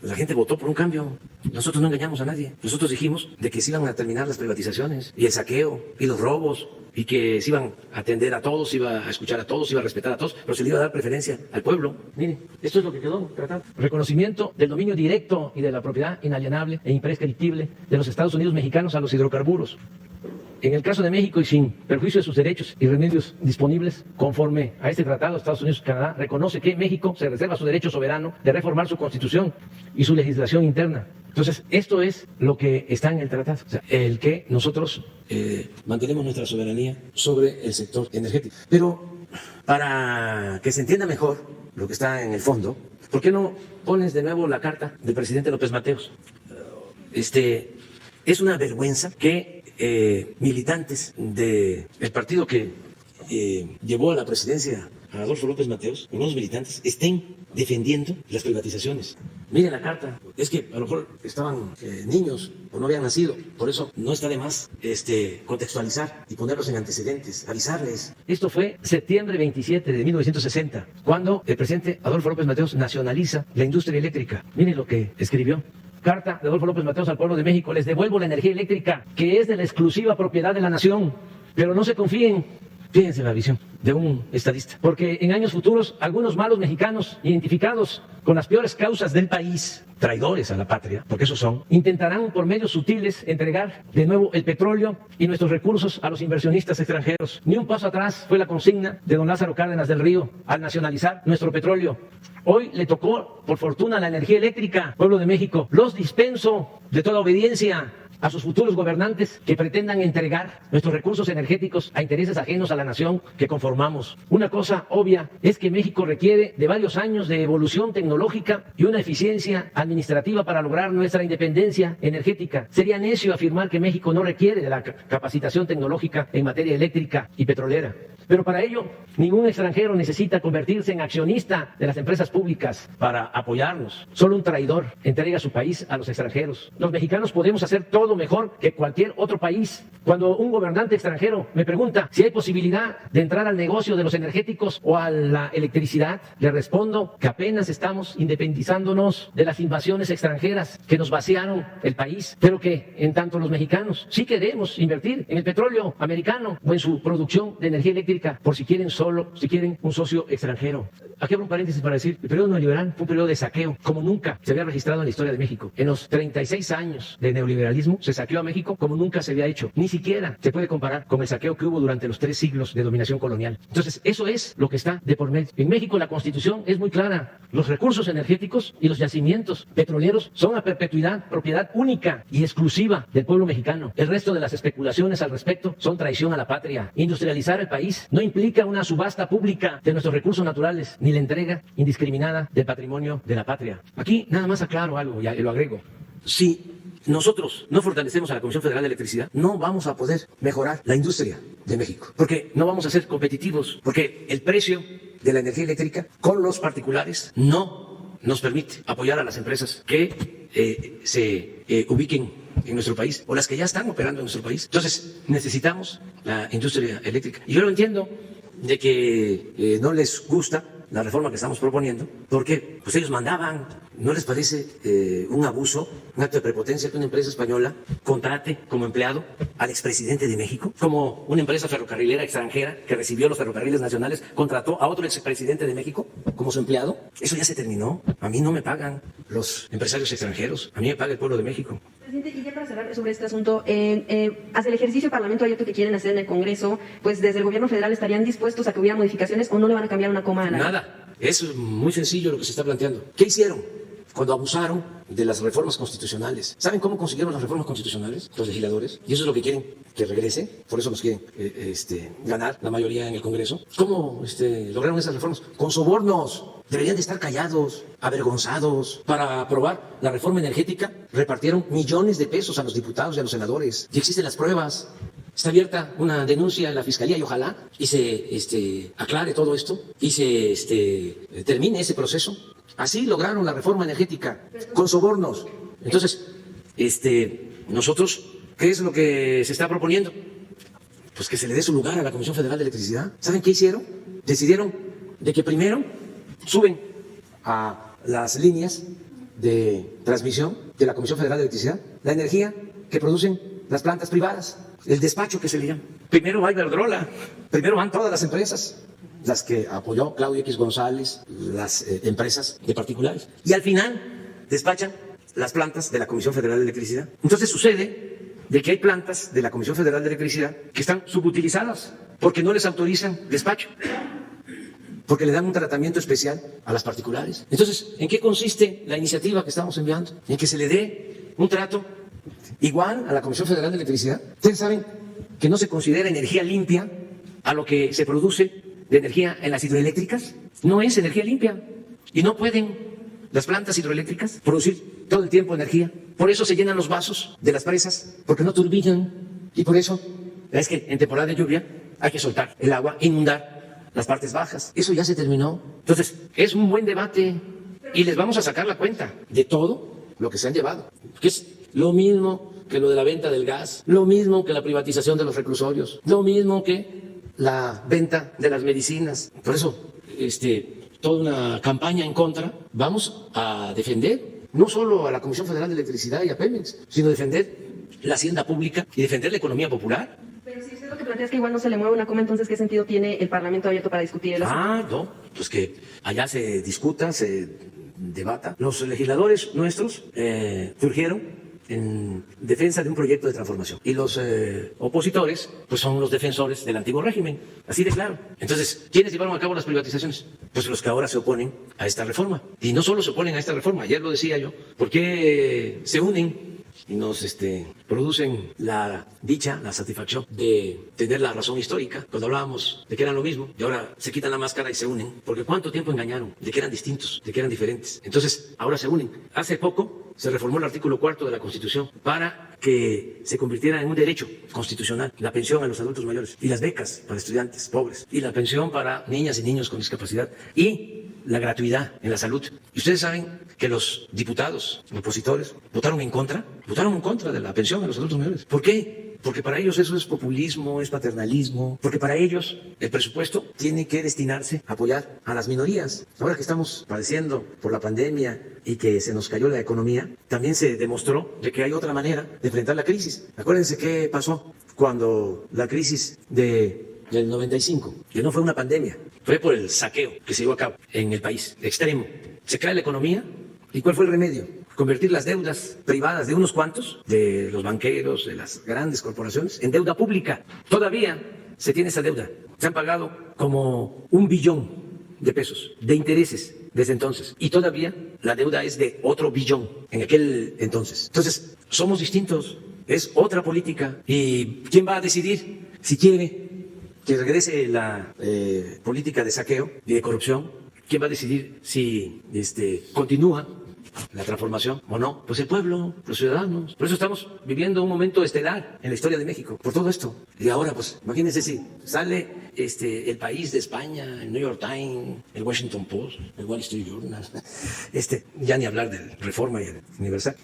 Speaker 1: la gente votó por un cambio. Nosotros no engañamos a nadie. Nosotros dijimos de que se iban a terminar las privatizaciones y el saqueo y los robos y que se iban a atender a todos, se iba a escuchar a todos, se iba a respetar a todos, pero se le iba a dar preferencia al pueblo. Miren, esto es lo que quedó tratado. Reconocimiento del dominio directo y de la propiedad inalienable e imprescriptible de los Estados Unidos mexicanos a los hidrocarburos. En el caso de México y sin perjuicio de sus derechos y remedios disponibles, conforme a este tratado, Estados Unidos y Canadá reconoce que México se reserva su derecho soberano de reformar su constitución y su legislación interna. Entonces, esto es lo que está en el tratado, o sea, el que nosotros mantenemos nuestra soberanía sobre el sector energético. Pero para que se entienda mejor lo que está en el fondo, ¿por qué no pones de nuevo la carta del presidente López Mateos? Es una vergüenza que militantes del partido que llevó a la presidencia a Adolfo López Mateos, algunos militantes, estén defendiendo las privatizaciones. Miren la carta, es que a lo mejor estaban niños o no habían nacido, por eso no está de más contextualizar y ponerlos en antecedentes, avisarles. Esto fue septiembre 27 de 1960, cuando el presidente Adolfo López Mateos nacionaliza la industria eléctrica. Miren lo que escribió. Carta de Adolfo López Mateos al pueblo de México. Les devuelvo la energía eléctrica, que es de la exclusiva propiedad de la nación. Pero no se confíen, fíjense la visión de un estadista, porque en años futuros algunos malos mexicanos identificados con las peores causas del país, traidores a la patria, porque esos son, intentarán por medios sutiles entregar de nuevo el petróleo y nuestros recursos a los inversionistas extranjeros. Ni un paso atrás fue la consigna de don Lázaro Cárdenas del Río al nacionalizar nuestro petróleo. Hoy le tocó, por fortuna, la energía eléctrica, pueblo de México. Los dispenso de toda obediencia a sus futuros gobernantes que pretendan entregar nuestros recursos energéticos a intereses ajenos a la nación que conformamos. Una cosa obvia es que México requiere de varios años de evolución tecnológica y una eficiencia administrativa para lograr nuestra independencia energética. Sería necio afirmar que México no requiere de la capacitación tecnológica en materia eléctrica y petrolera. Pero para ello, ningún extranjero necesita convertirse en accionista de las empresas públicas para apoyarnos. Solo un traidor entrega su país a los extranjeros. Los mexicanos podemos hacer todo mejor que cualquier otro país. Cuando un gobernante extranjero me pregunta si hay posibilidad de entrar al negocio de los energéticos o a la electricidad, le respondo que apenas estamos independizándonos de las invasiones extranjeras que nos vaciaron el país, pero que en tanto los mexicanos sí queremos invertir en el petróleo americano o en su producción de energía eléctrica, por si quieren un socio extranjero. Aquí abro un paréntesis para decir, el periodo neoliberal fue un periodo de saqueo, como nunca se había registrado en la historia de México. En los 36 años de neoliberalismo se saqueó a México como nunca se había hecho. Ni siquiera se puede comparar con el saqueo que hubo durante los 3 siglos de dominación colonial. Entonces, eso es lo que está de por medio. En México la Constitución es muy clara. Los recursos energéticos y los yacimientos petroleros son a perpetuidad propiedad única y exclusiva del pueblo mexicano. El resto de las especulaciones al respecto son traición a la patria. Industrializar el país paz. No implica una subasta pública de nuestros recursos naturales, ni la entrega indiscriminada del patrimonio de la patria. Aquí nada más aclaro algo y lo agrego. Si nosotros no fortalecemos a la Comisión Federal de Electricidad, no vamos a poder mejorar la industria de México, porque no vamos a ser competitivos, porque el precio de la energía eléctrica con los particulares no nos permite apoyar a las empresas que se ubiquen en nuestro país o las que ya están operando en nuestro país. Entonces necesitamos la industria eléctrica. Y yo lo entiendo de que no les gusta la reforma que estamos proponiendo, porque pues ellos mandaban. ¿No les parece un abuso, un acto de prepotencia que una empresa española contrate como empleado al expresidente de México? Como una empresa ferrocarrilera extranjera que recibió los ferrocarriles nacionales contrató a otro expresidente de México como su empleado. Eso ya se terminó. A mí no me pagan los empresarios extranjeros, a mí me paga el pueblo de México.
Speaker 6: Presidente, y ya para cerrar sobre este asunto, hacia el ejercicio de Parlamento abierto que quieren hacer en el Congreso, pues desde el gobierno federal estarían dispuestos a que hubiera modificaciones o no le van a cambiar una coma a la ley.
Speaker 1: Nada, es muy sencillo lo que se está planteando. ¿Qué hicieron cuando abusaron de las reformas constitucionales? ¿Saben cómo consiguieron las reformas constitucionales los legisladores? Y eso es lo que quieren que regrese, por eso nos quieren ganar la mayoría en el Congreso. ¿Cómo lograron esas reformas? Con sobornos. Deberían de estar callados, avergonzados. Para aprobar la reforma energética repartieron millones de pesos a los diputados y a los senadores. Y existen las pruebas. Está abierta una denuncia en la Fiscalía y ojalá y se aclare todo esto y se termine ese proceso. Así lograron la reforma energética, con sobornos. Entonces, nosotros, ¿qué es lo que se está proponiendo? Pues que se le dé su lugar a la Comisión Federal de Electricidad. ¿Saben qué hicieron? Decidieron de que primero suben a las líneas de transmisión de la Comisión Federal de Electricidad la energía que producen las plantas privadas, el despacho que se le llama. Primero va Iberdrola, primero van todas las empresas, las que apoyó Claudio X González, las empresas de particulares. Y al final despachan las plantas de la Comisión Federal de Electricidad. Entonces sucede de que hay plantas de la Comisión Federal de Electricidad que están subutilizadas porque no les autorizan despacho, porque le dan un tratamiento especial a las particulares. Entonces, ¿en qué consiste la iniciativa que estamos enviando? En que se le dé un trato igual a la Comisión Federal de Electricidad. Ustedes saben que no se considera energía limpia a lo que se produce de energía en las hidroeléctricas. No es energía limpia y no pueden las plantas hidroeléctricas producir todo el tiempo energía. Por eso se llenan los vasos de las presas, porque no turbinan, y por eso es que en temporada de lluvia hay que soltar el agua, inundar las partes bajas. Eso ya se terminó. Entonces, es un buen debate y les vamos a sacar la cuenta de todo lo que se han llevado, que es lo mismo que lo de la venta del gas, lo mismo que la privatización de los reclusorios, lo mismo que la venta de las medicinas. Por eso, toda una campaña en contra. Vamos a defender no solo a la Comisión Federal de Electricidad y a Pemex, sino defender la hacienda pública y defender la economía popular.
Speaker 6: Pero si usted lo que plantea es que igual no se le mueve una coma, entonces ¿qué sentido tiene el Parlamento abierto para discutir el asunto?
Speaker 1: No, pues que allá se discuta, se debata. Los legisladores nuestros surgieron en defensa de un proyecto de transformación. Y los opositores, pues son los defensores del antiguo régimen, así de claro. Entonces, ¿quiénes llevaron a cabo las privatizaciones? Pues los que ahora se oponen a esta reforma. Y no solo se oponen a esta reforma, ayer lo decía yo, ¿por qué se unen y nos producen la dicha, la satisfacción de tener la razón histórica cuando hablábamos de que eran lo mismo y ahora se quitan la máscara y se unen? Porque ¿cuánto tiempo engañaron de que eran distintos, de que eran diferentes? Entonces, ahora se unen. Hace poco se reformó el artículo 4 de la Constitución para que se convirtiera en un derecho constitucional la pensión a los adultos mayores y las becas para estudiantes pobres y la pensión para niñas y niños con discapacidad y la gratuidad en la salud. Y ustedes saben que los diputados opositores votaron en contra de la pensión a los adultos mayores. ¿Por qué? Porque para ellos eso es populismo, es paternalismo, porque para ellos el presupuesto tiene que destinarse a apoyar a las minorías. Ahora que estamos padeciendo por la pandemia y que se nos cayó la economía, también se demostró de que hay otra manera de enfrentar la crisis. Acuérdense qué pasó cuando la crisis del 95, que no fue una pandemia, fue por el saqueo que se llevó a cabo en el país, extremo. Se cae la economía, ¿y cuál fue el remedio? Convertir las deudas privadas de unos cuantos, de los banqueros, de las grandes corporaciones, en deuda pública. Todavía se tiene esa deuda. Se han pagado como 1 billón de pesos de intereses desde entonces. Y todavía la deuda es de otro billón en aquel entonces. Entonces, somos distintos. Es otra política. ¿Y quién va a decidir si quiere que regrese la política de saqueo y de corrupción. ¿Quién va a decidir si continúa la transformación o no? Pues el pueblo, los ciudadanos. Por eso estamos viviendo un momento estelar en la historia de México, por todo esto. Y ahora, pues, imagínense si sale El País de España, el New York Times, el Washington Post, el Wall Street Journal, ya ni hablar del Reforma y el Universal.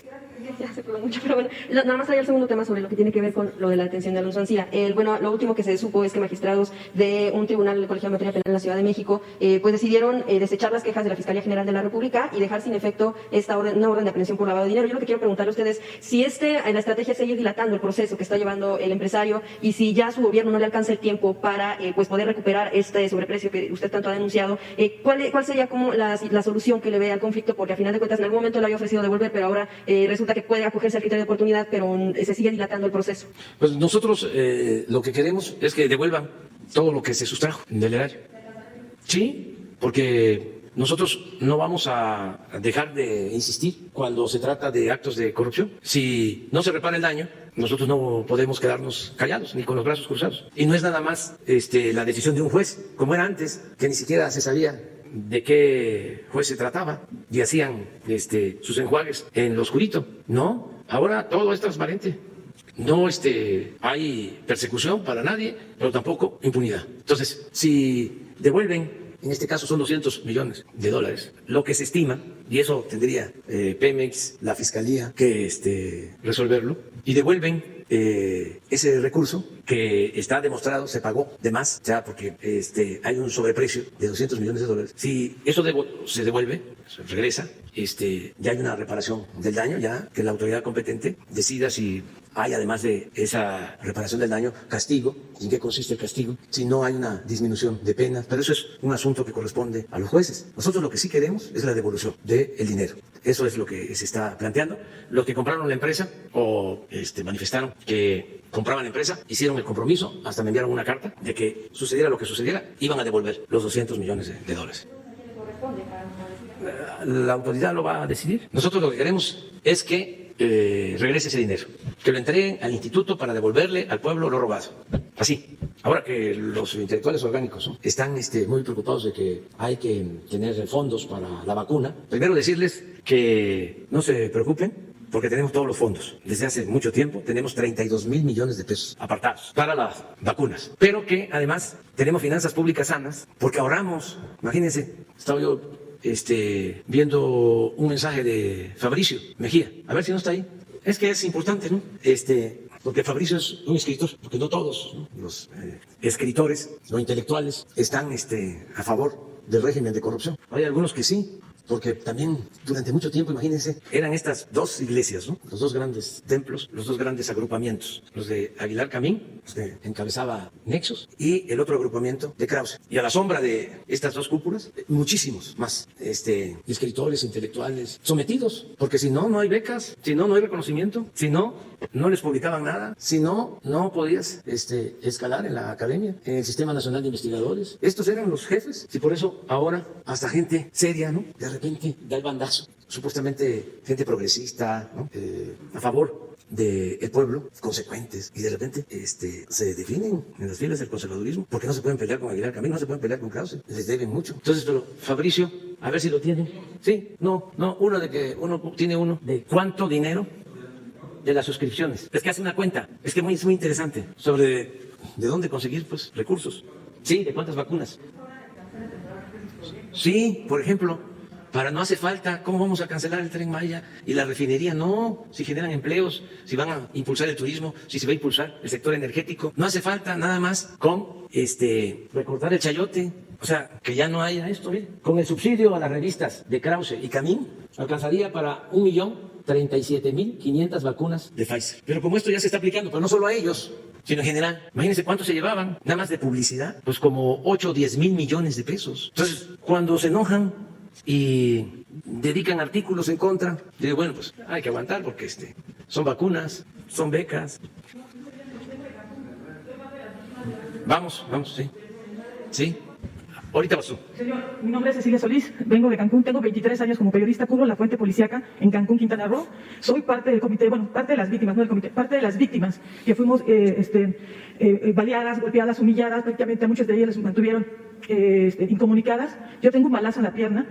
Speaker 6: Ya se pudo mucho, pero bueno, nada más hay el segundo tema sobre lo que tiene que ver con lo de la detención de Alonso Ancira. Bueno, lo último que se supo es que magistrados de un tribunal colegiado de materia penal en la Ciudad de México pues decidieron desechar las quejas de la Fiscalía General de la República y dejar sin efecto una orden de aprehensión por lavado de dinero. Yo lo que quiero preguntarle a ustedes si la estrategia es seguir dilatando el proceso que está llevando el empresario y si ya su gobierno no le alcanza el tiempo para pues poder recuperar este sobreprecio que usted tanto ha denunciado. ¿Cuál sería como la solución que le ve al conflicto? Porque a final de cuentas en algún momento le había ofrecido devolver, pero ahora resulta que puede acogerse al criterio de oportunidad, pero se sigue dilatando el proceso.
Speaker 1: Pues nosotros lo que queremos es que devuelvan todo lo que se sustrajo del erario. Sí, porque nosotros no vamos a dejar de insistir cuando se trata de actos de corrupción. Si no se repara el daño, nosotros no podemos quedarnos callados ni con los brazos cruzados. Y no es nada más la decisión de un juez, como era antes, que ni siquiera se sabía de qué juez se trataba y hacían sus enjuagues en lo oscurito. No, ahora todo es transparente. No hay persecución para nadie, pero tampoco impunidad. Entonces, si devuelven, en este caso son $200 millones, lo que se estima, y eso tendría Pemex, la Fiscalía, que resolverlo, y devuelven ese recurso que está demostrado, se pagó de más, ya porque hay un sobreprecio de $200 millones. Si eso se devuelve, se regresa, ya hay una reparación del daño, ya que la autoridad competente decida si hay, además de esa reparación del daño, castigo. ¿En qué consiste el castigo? Si no hay una disminución de penas, pero eso es un asunto que corresponde a los jueces. Nosotros lo que sí queremos es la devolución del dinero. Eso es lo que se está planteando. Los que compraron la empresa o manifestaron que compraban la empresa, hicieron el compromiso, hasta me enviaron una carta de que sucediera lo que sucediera, iban a devolver los $200 millones. La autoridad lo va a decidir. Nosotros lo que queremos es que regrese ese dinero, que lo entreguen al instituto para devolverle al pueblo lo robado. Así. Ahora que los intelectuales orgánicos están muy preocupados de que hay que tener fondos para la vacuna, primero decirles que no se preocupen, porque tenemos todos los fondos. Desde hace mucho tiempo tenemos 32,000 millones de pesos apartados para las vacunas, pero que además tenemos finanzas públicas sanas, porque ahorramos. Imagínense, estaba yo viendo un mensaje de Fabricio Mejía, a ver si no está ahí. Es que es importante, ¿no? Porque Fabricio es un escritor, porque no todos, ¿no?, los escritores o intelectuales están a favor del régimen de corrupción. Hay algunos que sí, porque también durante mucho tiempo, imagínense, eran estas dos iglesias, ¿no?, los dos grandes templos, los dos grandes agrupamientos, los de Aguilar Camín, los que encabezaba Nexos, y el otro agrupamiento de Krause. Y a la sombra de estas dos cúpulas, muchísimos más escritores, intelectuales, sometidos, porque si no, no hay becas, si no, no hay reconocimiento, si no, no les publicaban nada, si no, no podías escalar en la academia, en el Sistema Nacional de Investigadores. Estos eran los jefes, y por eso ahora hasta gente seria, ¿no?, de repente da el bandazo, supuestamente gente progresista, ¿no?, a favor del pueblo, consecuentes, y de repente se definen en las filas del conservadurismo, porque no se pueden pelear con Aguilar Camín, no se pueden pelear con Krause, les deben mucho. Entonces, pero Fabricio, a ver si lo tienen. Sí, no, uno tiene de cuánto dinero de las suscripciones. Es que hace una cuenta, es que es muy interesante, sobre de dónde conseguir, pues, recursos. Sí, de cuántas vacunas. Sí, por ejemplo, para no hace falta, ¿cómo vamos a cancelar el Tren Maya y la refinería? No, si generan empleos, si van a impulsar el turismo, si se va a impulsar el sector energético, no hace falta nada más con recortar el chayote, o sea, que ya no haya esto, ¿eh? Con el subsidio a las revistas de Krause y Camín, alcanzaría para 1,037,500 vacunas de Pfizer. Pero como esto ya se está aplicando, pero no solo a ellos, sino en general, imagínense cuánto se llevaban, nada más de publicidad, pues como 8 o 10 mil millones de pesos. Entonces, cuando se enojan y dedican artículos en contra, digo, bueno, pues hay que aguantar porque son vacunas, son becas. Vamos, sí. Ahorita vas tú.
Speaker 7: Señor, mi nombre es Cecilia Solís, vengo de Cancún, tengo 23 años como periodista, cubro la fuente policíaca en Cancún, Quintana Roo. Soy parte del comité, bueno, parte de las víctimas, no del comité, parte de las víctimas que fuimos baleadas, golpeadas, humilladas, prácticamente a muchas de ellas les mantuvieron incomunicadas. Yo tengo un balazo en la pierna.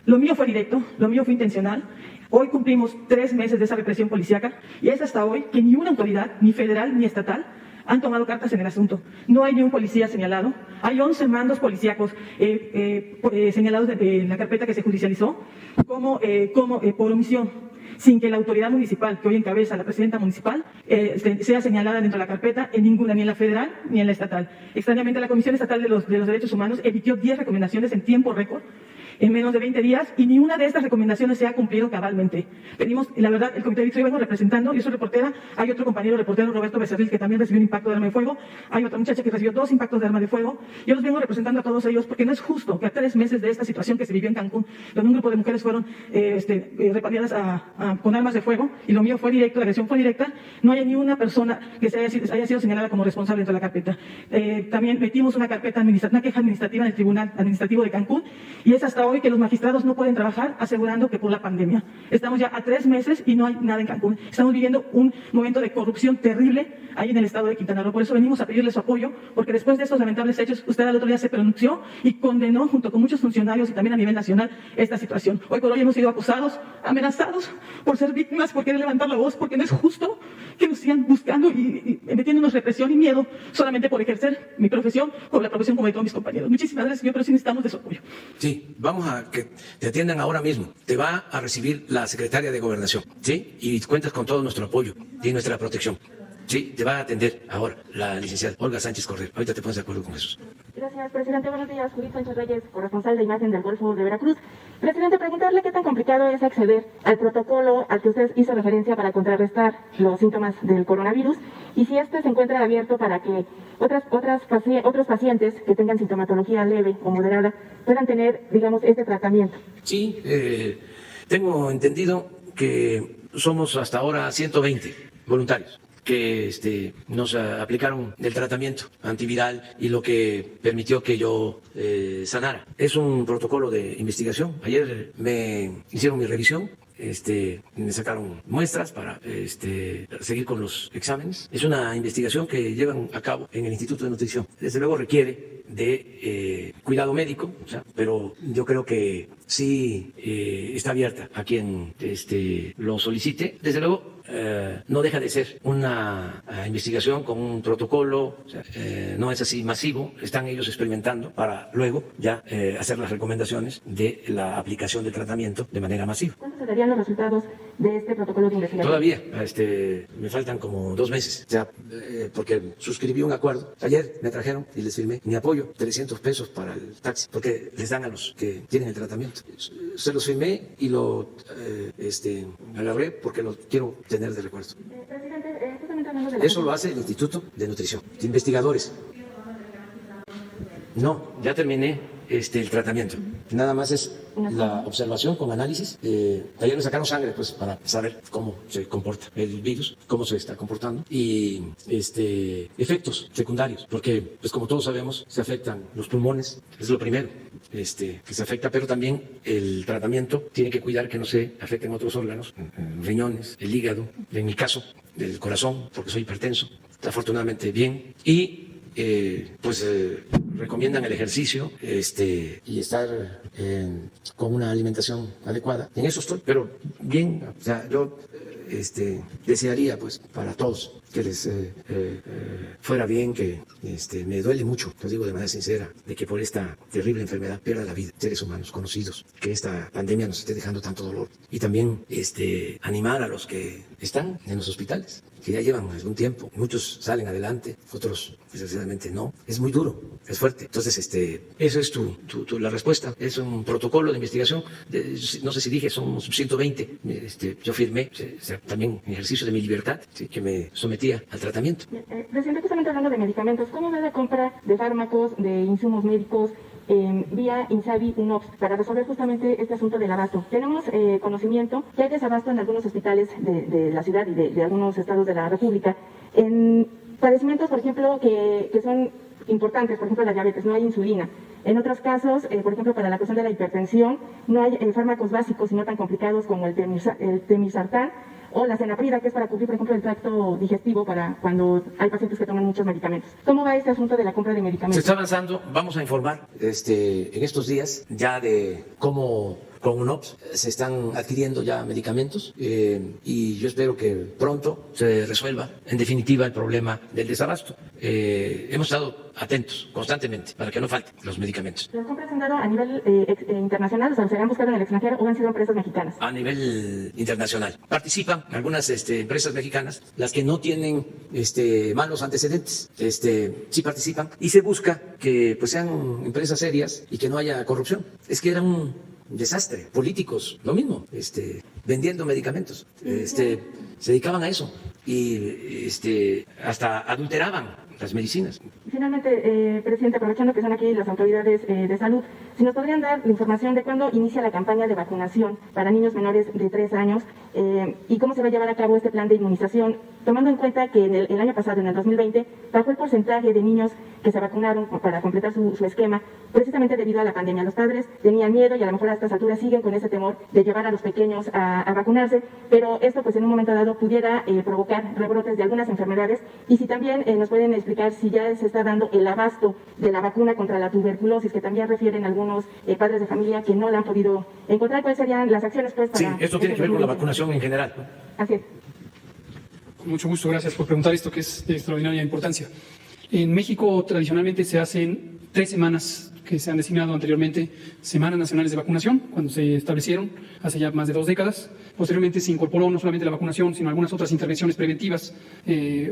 Speaker 7: Lo mío fue directo, lo mío fue intencional. Hoy cumplimos 3 meses de esa represión policíaca y es hasta hoy que ni una autoridad, ni federal ni estatal, han tomado cartas en el asunto. No hay ni un policía señalado. Hay 11 mandos policíacos señalados en la carpeta que se judicializó como por omisión, sin que la autoridad municipal, que hoy encabeza la presidenta municipal, sea señalada dentro de la carpeta en ninguna, ni en la federal ni en la estatal. Extrañamente, la Comisión Estatal de los Derechos Humanos emitió 10 recomendaciones en tiempo récord, en menos de 20 días, y ni una de estas recomendaciones se ha cumplido cabalmente. Pedimos, la verdad, el comité de yo vengo representando, yo soy reportera, hay otro compañero reportero, Roberto Becerril, que también recibió un impacto de arma de fuego, hay otra muchacha que recibió 2 impactos de arma de fuego. Yo los vengo representando a todos ellos porque no es justo que a 3 meses de esta situación que se vivió en Cancún, donde un grupo de mujeres fueron repatriadas con armas de fuego, y lo mío fue directo, la agresión fue directa, no haya ni una persona que haya sido señalada como responsable dentro de la carpeta. También metimos una queja administrativa en el Tribunal Administrativo de Cancún, y es hasta hoy que los magistrados no pueden trabajar, asegurando que por la pandemia. Estamos ya a 3 meses y no hay nada en Cancún. Estamos viviendo un momento de corrupción terrible ahí en el estado de Quintana Roo. Por eso venimos a pedirle su apoyo, porque después de estos lamentables hechos, usted al otro día se pronunció y condenó, junto con muchos funcionarios y también a nivel nacional, esta situación. Hoy por hoy hemos sido acosados, amenazados por ser víctimas, por querer levantar la voz, porque no es justo que nos sigan buscando y metiéndonos represión y miedo solamente por ejercer mi profesión o la profesión como de todos mis compañeros. Muchísimas gracias, señor, pero sí necesitamos de su apoyo.
Speaker 1: Sí, vamos a que te atiendan ahora mismo. Te va a recibir la secretaria de Gobernación, ¿sí? Y cuentas con todo nuestro apoyo y nuestra protección. Sí, te va a atender ahora la licenciada Olga Sánchez Cordero. Ahorita te pones de acuerdo con eso.
Speaker 8: Gracias, presidente. Buenos días. Judith Sánchez Reyes, corresponsal de imagen del Golfo de Veracruz. Presidente, preguntarle qué tan complicado es acceder al protocolo al que usted hizo referencia para contrarrestar los síntomas del coronavirus, y si este se encuentra abierto para que otros pacientes que tengan sintomatología leve o moderada puedan tener, digamos, este tratamiento.
Speaker 1: Sí, tengo entendido que somos hasta ahora 120 voluntarios que nos aplicaron el tratamiento antiviral y lo que permitió que yo sanara. Es un protocolo de investigación. Ayer me hicieron mi revisión. Me sacaron muestras para seguir con los exámenes. Es una investigación que llevan a cabo en el Instituto de Nutrición. Desde luego requiere de cuidado médico, pero yo creo que sí está abierta a quien lo solicite. Desde luego no deja de ser una investigación con un protocolo, no es así masivo. Están ellos experimentando para luego ya hacer las recomendaciones de la aplicación del tratamiento de manera masiva.
Speaker 8: ¿Cuándo se darían los resultados de este protocolo de investigación?
Speaker 1: Todavía, me faltan como 2 meses, porque suscribí un acuerdo. Ayer me trajeron y les firmé mi apoyo, 300 pesos para el taxi, porque les dan a los que tienen el tratamiento. Se los firmé y lo agarré porque lo quiero tener de recuerdo.
Speaker 8: Presidente, justamente hablando de la...
Speaker 1: Eso lo hace el Instituto de Nutrición, de investigadores. No, ya terminé el tratamiento. Nada más es la observación con análisis. Ayer me sacaron sangre pues para saber cómo se comporta el virus, cómo se está comportando y efectos secundarios, porque pues como todos sabemos se afectan los pulmones, es lo primero que se afecta, pero también el tratamiento tiene que cuidar que no se afecten otros órganos, riñones, el hígado, en mi caso el corazón, porque soy hipertenso, afortunadamente bien, y recomiendan el ejercicio y estar con una alimentación adecuada. En eso estoy, pero bien, yo desearía pues para todos que les fuera bien, que me duele mucho, lo digo de manera sincera, de que por esta terrible enfermedad pierda la vida seres humanos conocidos, que esta pandemia nos esté dejando tanto dolor, y también animar a los que están en los hospitales, que ya llevan algún tiempo, muchos salen adelante, otros desgraciadamente no. Es muy duro, es fuerte. Entonces, eso es la respuesta. Es un protocolo de investigación. No sé si dije, son 120. Yo firmé, también en ejercicio de mi libertad, que me sometía al tratamiento.
Speaker 8: Presidente, justamente hablando de medicamentos, ¿cómo va la compra de fármacos, de insumos médicos vía INSABI UNOPS para resolver justamente este asunto del abasto? Tenemos conocimiento que hay desabasto en algunos hospitales de la ciudad y de algunos estados de la República en padecimientos, por ejemplo, que son importantes, por ejemplo la diabetes, no hay insulina. En otros casos, por ejemplo para la cuestión de la hipertensión, no hay fármacos básicos y no tan complicados como el temisartán o la cenaprida, que es para cubrir, por ejemplo, el tracto digestivo para cuando hay pacientes que toman muchos medicamentos. ¿Cómo va este asunto de la compra de medicamentos?
Speaker 1: Se está avanzando, vamos a informar en estos días ya de cómo con UNOPS se están adquiriendo ya medicamentos y yo espero que pronto se resuelva en definitiva el problema del desabasto. Hemos estado atentos constantemente para que no falten los medicamentos.
Speaker 8: ¿Las compras se han dado a nivel internacional, o sea, se han buscado en el extranjero o han sido empresas mexicanas?
Speaker 1: A nivel internacional. Participan algunas empresas mexicanas, las que no tienen malos antecedentes, sí participan y se busca que pues sean empresas serias y que no haya corrupción. Es que era un desastre, políticos, lo mismo, vendiendo medicamentos, se dedicaban a eso y hasta adulteraban las medicinas.
Speaker 8: Finalmente, presidente, aprovechando que están aquí las autoridades de salud, si nos podrían dar la información de cuándo inicia la campaña de vacunación para niños menores de 3 años y cómo se va a llevar a cabo este plan de inmunización, tomando en cuenta que en el año pasado, en el 2020, bajó el porcentaje de niños que se vacunaron para completar su esquema, precisamente debido a la pandemia. Los padres tenían miedo y a lo mejor a estas alturas siguen con ese temor de llevar a los pequeños a vacunarse, pero esto pues en un momento dado pudiera provocar rebrotes de algunas enfermedades. Y si también nos pueden explicar si ya se está dando el abasto de la vacuna contra la tuberculosis, que también refieren algunos padres de familia que no la han podido encontrar, ¿cuáles serían las acciones pues para...?
Speaker 1: Sí, esto tiene que ver con la vacunación en general, ¿no?
Speaker 8: Así es.
Speaker 3: Con mucho gusto, gracias por preguntar esto que es de extraordinaria importancia. En México tradicionalmente se hacen 3 semanas que se han designado anteriormente Semanas Nacionales de Vacunación, cuando se establecieron hace ya más de 2 décadas. Posteriormente se incorporó no solamente la vacunación, sino algunas otras intervenciones preventivas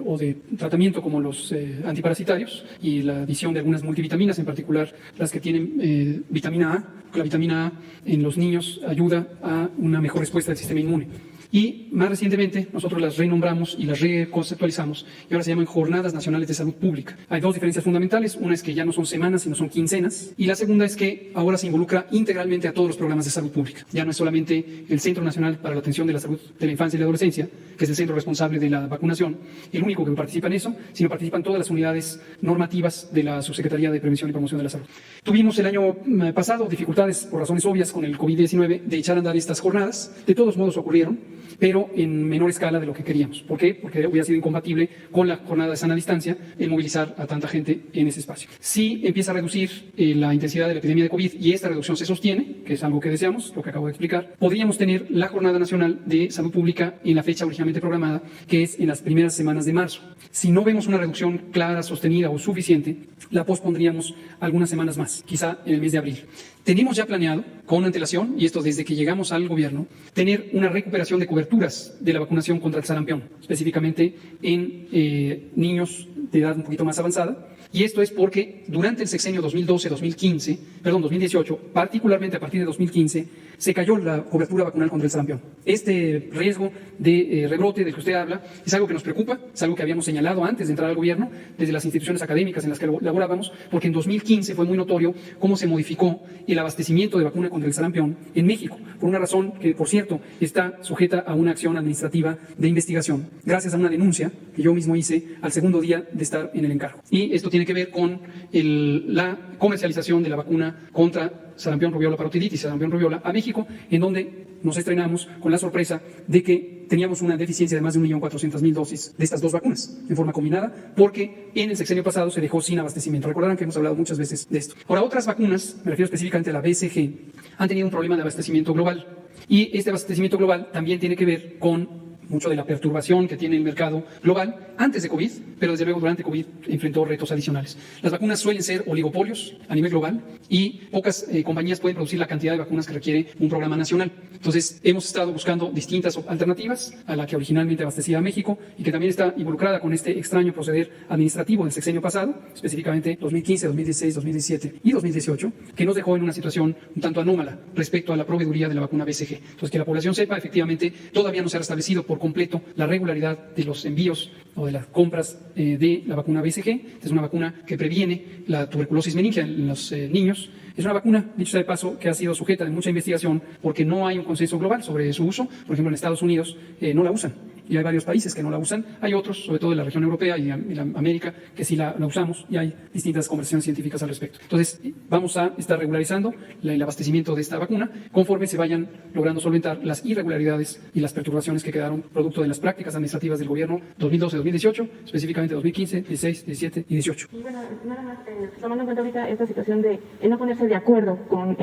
Speaker 3: o de tratamiento como los antiparasitarios y la adición de algunas multivitaminas, en particular las que tienen vitamina A. La vitamina A en los niños ayuda a una mejor respuesta del sistema inmune. Y más recientemente nosotros las renombramos y las reconceptualizamos y ahora se llaman Jornadas Nacionales de Salud Pública. Hay 2 diferencias fundamentales, una es que ya no son semanas sino son quincenas y la segunda es que ahora se involucra integralmente a todos los programas de salud pública. Ya no es solamente el Centro Nacional para la Atención de la Salud de la Infancia y la Adolescencia, que es el centro responsable de la vacunación, el único que participa en eso, sino participan todas las unidades normativas de la Subsecretaría de Prevención y Promoción de la Salud. Tuvimos el año pasado dificultades por razones obvias con el COVID-19 de echar a andar estas jornadas, de todos modos ocurrieron, pero en menor escala de lo que queríamos. ¿Por qué? Porque hubiera sido incompatible con la jornada de sana distancia el movilizar a tanta gente en ese espacio. Si empieza a reducir la intensidad de la epidemia de COVID y esta reducción se sostiene, que es algo que deseamos, lo que acabo de explicar, podríamos tener la Jornada Nacional de Salud Pública en la fecha originalmente programada, que es en las primeras semanas de marzo. Si no vemos una reducción clara, sostenida o suficiente, la pospondríamos algunas semanas más, quizá en el mes de abril. Tenemos ya planeado, con antelación, y esto desde que llegamos al gobierno, tener una recuperación de coberturas de la vacunación contra el sarampión, específicamente en niños de edad un poquito más avanzada. Y esto es porque durante el sexenio 2018, particularmente a partir de 2015, se cayó la cobertura vacunal contra el sarampión. Este riesgo de rebrote del que usted habla es algo que nos preocupa, es algo que habíamos señalado antes de entrar al gobierno, desde las instituciones académicas en las que laborábamos, porque en 2015 fue muy notorio cómo se modificó el abastecimiento de vacuna contra el sarampión en México, por una razón que, por cierto, está sujeta a una acción administrativa de investigación, gracias a una denuncia que yo mismo hice al segundo día de estar en el encargo. Y esto tiene que ver con la comercialización de la vacuna contra sarampión, rubiola, parotiditis, sarampión, rubiola a México, en donde nos estrenamos con la sorpresa de que teníamos una deficiencia de más de 1.400.000 dosis de estas 2 vacunas en forma combinada, porque en el sexenio pasado se dejó sin abastecimiento. Recordarán que hemos hablado muchas veces de esto. Ahora, otras vacunas, me refiero específicamente a la BCG, han tenido un problema de abastecimiento global. Y este abastecimiento global también tiene que ver con mucho de la perturbación que tiene el mercado global antes de COVID, pero desde luego durante COVID enfrentó retos adicionales. Las vacunas suelen ser oligopolios a nivel global y pocas compañías pueden producir la cantidad de vacunas que requiere un programa nacional. Entonces, hemos estado buscando distintas alternativas a la que originalmente abastecía a México y que también está involucrada con este extraño proceder administrativo del sexenio pasado, específicamente 2015, 2016, 2017 y 2018, que nos dejó en una situación un tanto anómala respecto a la proveeduría de la vacuna BCG. Entonces, que la población sepa, efectivamente, todavía no se ha restablecido por completo la regularidad de los envíos o de las compras de la vacuna BCG. Es una vacuna que previene la tuberculosis meningia en los niños. Es una vacuna, dicho sea de paso, que ha sido sujeta de mucha investigación porque no hay un consenso global sobre su uso. Por ejemplo, en Estados Unidos no la usan. y hay varios países que no la usan. Hay otros, sobre todo de la región europea y la América, que sí la usamos, y hay distintas conversaciones científicas al respecto. Entonces, vamos a estar regularizando el abastecimiento de esta vacuna conforme se vayan logrando solventar las irregularidades y las perturbaciones que quedaron producto de las prácticas administrativas del gobierno 2012-2018, específicamente 2015, 16, 17 y 18.
Speaker 8: Y bueno, nada más, tomando en cuenta ahorita esta situación de no ponerse de acuerdo con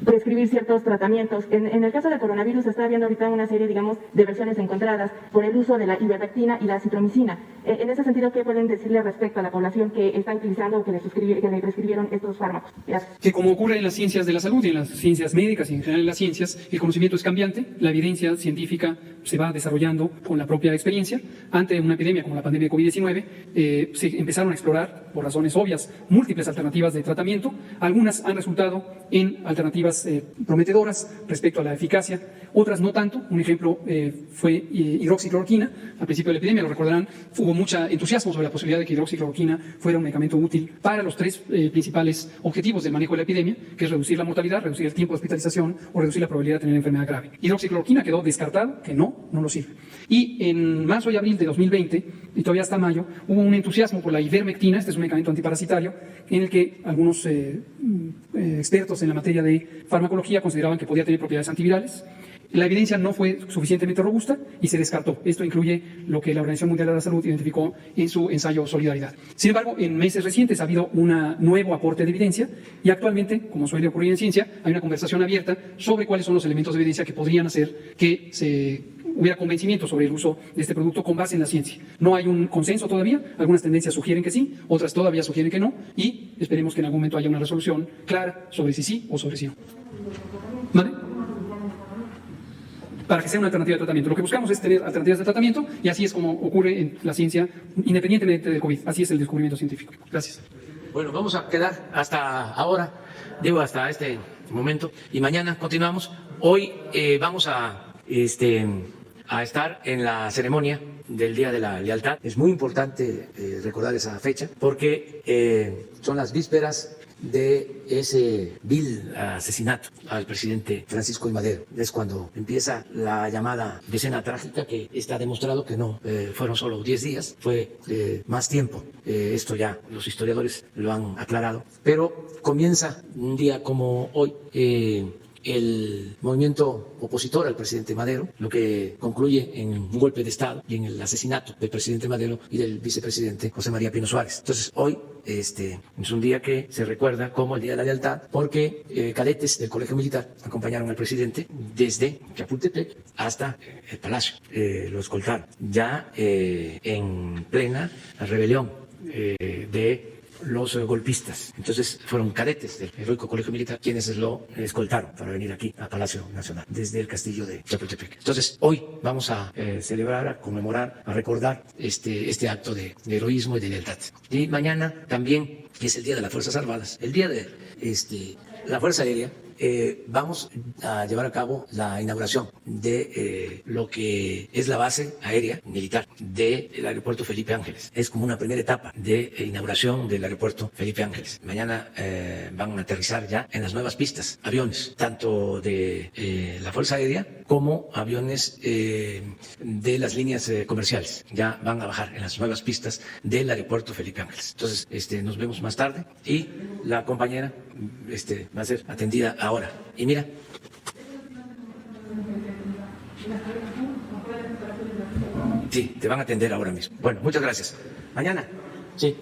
Speaker 8: prescribir ciertos tratamientos. En el caso del coronavirus está habiendo ahorita una serie, digamos, de versiones encontradas por el uso de la ivermectina y la citromicina. En ese sentido, ¿qué pueden decirle respecto a la población que está utilizando o que le prescribieron estos fármacos? Gracias.
Speaker 3: Que como ocurre en las ciencias de la salud y en las ciencias médicas y en general en las ciencias, el conocimiento es cambiante, la evidencia científica se va desarrollando con la propia experiencia. Ante una epidemia como la pandemia de COVID-19, se empezaron a explorar, por razones obvias, múltiples alternativas de tratamiento. Algunas han resultado en alternativas prometedoras respecto a la eficacia, otras no tanto. Un ejemplo fue hidroxicloroquina. Al principio de la epidemia, lo recordarán, hubo mucho entusiasmo sobre la posibilidad de que hidroxicloroquina fuera un medicamento útil para los tres principales objetivos del manejo de la epidemia, que es reducir la mortalidad, reducir el tiempo de hospitalización o reducir la probabilidad de tener enfermedad grave. Hidroxicloroquina quedó descartado, que no lo sirve. Y en marzo y abril de 2020, y todavía hasta mayo, hubo un entusiasmo por la ivermectina. Este es un medicamento antiparasitario en el que algunos expertos en la materia de farmacología consideraban que podía tener propiedades antivirales. La evidencia no fue suficientemente robusta y se descartó. Esto incluye lo que la Organización Mundial de la Salud identificó en su ensayo Solidaridad. Sin embargo, en meses recientes ha habido un nuevo aporte de evidencia y actualmente, como suele ocurrir en ciencia, hay una conversación abierta sobre cuáles son los elementos de evidencia que podrían hacer que se hubiera convencimiento sobre el uso de este producto con base en la ciencia. No hay un consenso todavía, algunas tendencias sugieren que sí, otras todavía sugieren que no, y esperemos que en algún momento haya una resolución clara sobre si sí o sobre si no. ¿Vale? Para que sea una alternativa de tratamiento. Lo que buscamos es tener alternativas de tratamiento y así es como ocurre en la ciencia, independientemente del COVID. Así es el descubrimiento científico. Gracias.
Speaker 1: Bueno, vamos a quedar hasta ahora, digo hasta este momento, y mañana continuamos. Hoy vamos a estar en la ceremonia del Día de la Lealtad. Es muy importante recordar esa fecha porque son las vísperas de ese vil asesinato al presidente Francisco I. Madero. Es cuando empieza la llamada decena trágica, que está demostrado que no fueron solo 10 días, fue más tiempo. Esto ya los historiadores lo han aclarado. Pero comienza un día como hoy el movimiento opositor al presidente Madero, lo que concluye en un golpe de Estado y en el asesinato del presidente Madero y del vicepresidente José María Pino Suárez. Entonces, hoy es un día que se recuerda como el Día de la Lealtad, porque cadetes del Colegio Militar acompañaron al presidente desde Chapultepec hasta el Palacio. Lo escoltaron ya en plena rebelión de los golpistas. Entonces fueron cadetes del heroico Colegio Militar quienes lo escoltaron para venir aquí a Palacio Nacional desde el castillo de Chapultepec. Entonces hoy vamos a celebrar, a conmemorar, a recordar este acto de heroísmo y de lealtad. Y mañana también es el Día de las Fuerzas Armadas, el Día de la Fuerza Aérea. Vamos a llevar a cabo la inauguración de lo que es la base aérea militar del aeropuerto Felipe Ángeles. Es como una primera etapa de inauguración del aeropuerto Felipe Ángeles. Mañana van a aterrizar ya en las nuevas pistas aviones, tanto de la Fuerza Aérea como aviones de las líneas comerciales. Ya van a bajar en las nuevas pistas del aeropuerto Felipe Ángeles. Entonces, nos vemos más tarde y la compañera va a ser atendida ahora. Y mira. Sí, te van a atender ahora mismo. Bueno, muchas gracias. Mañana. Sí.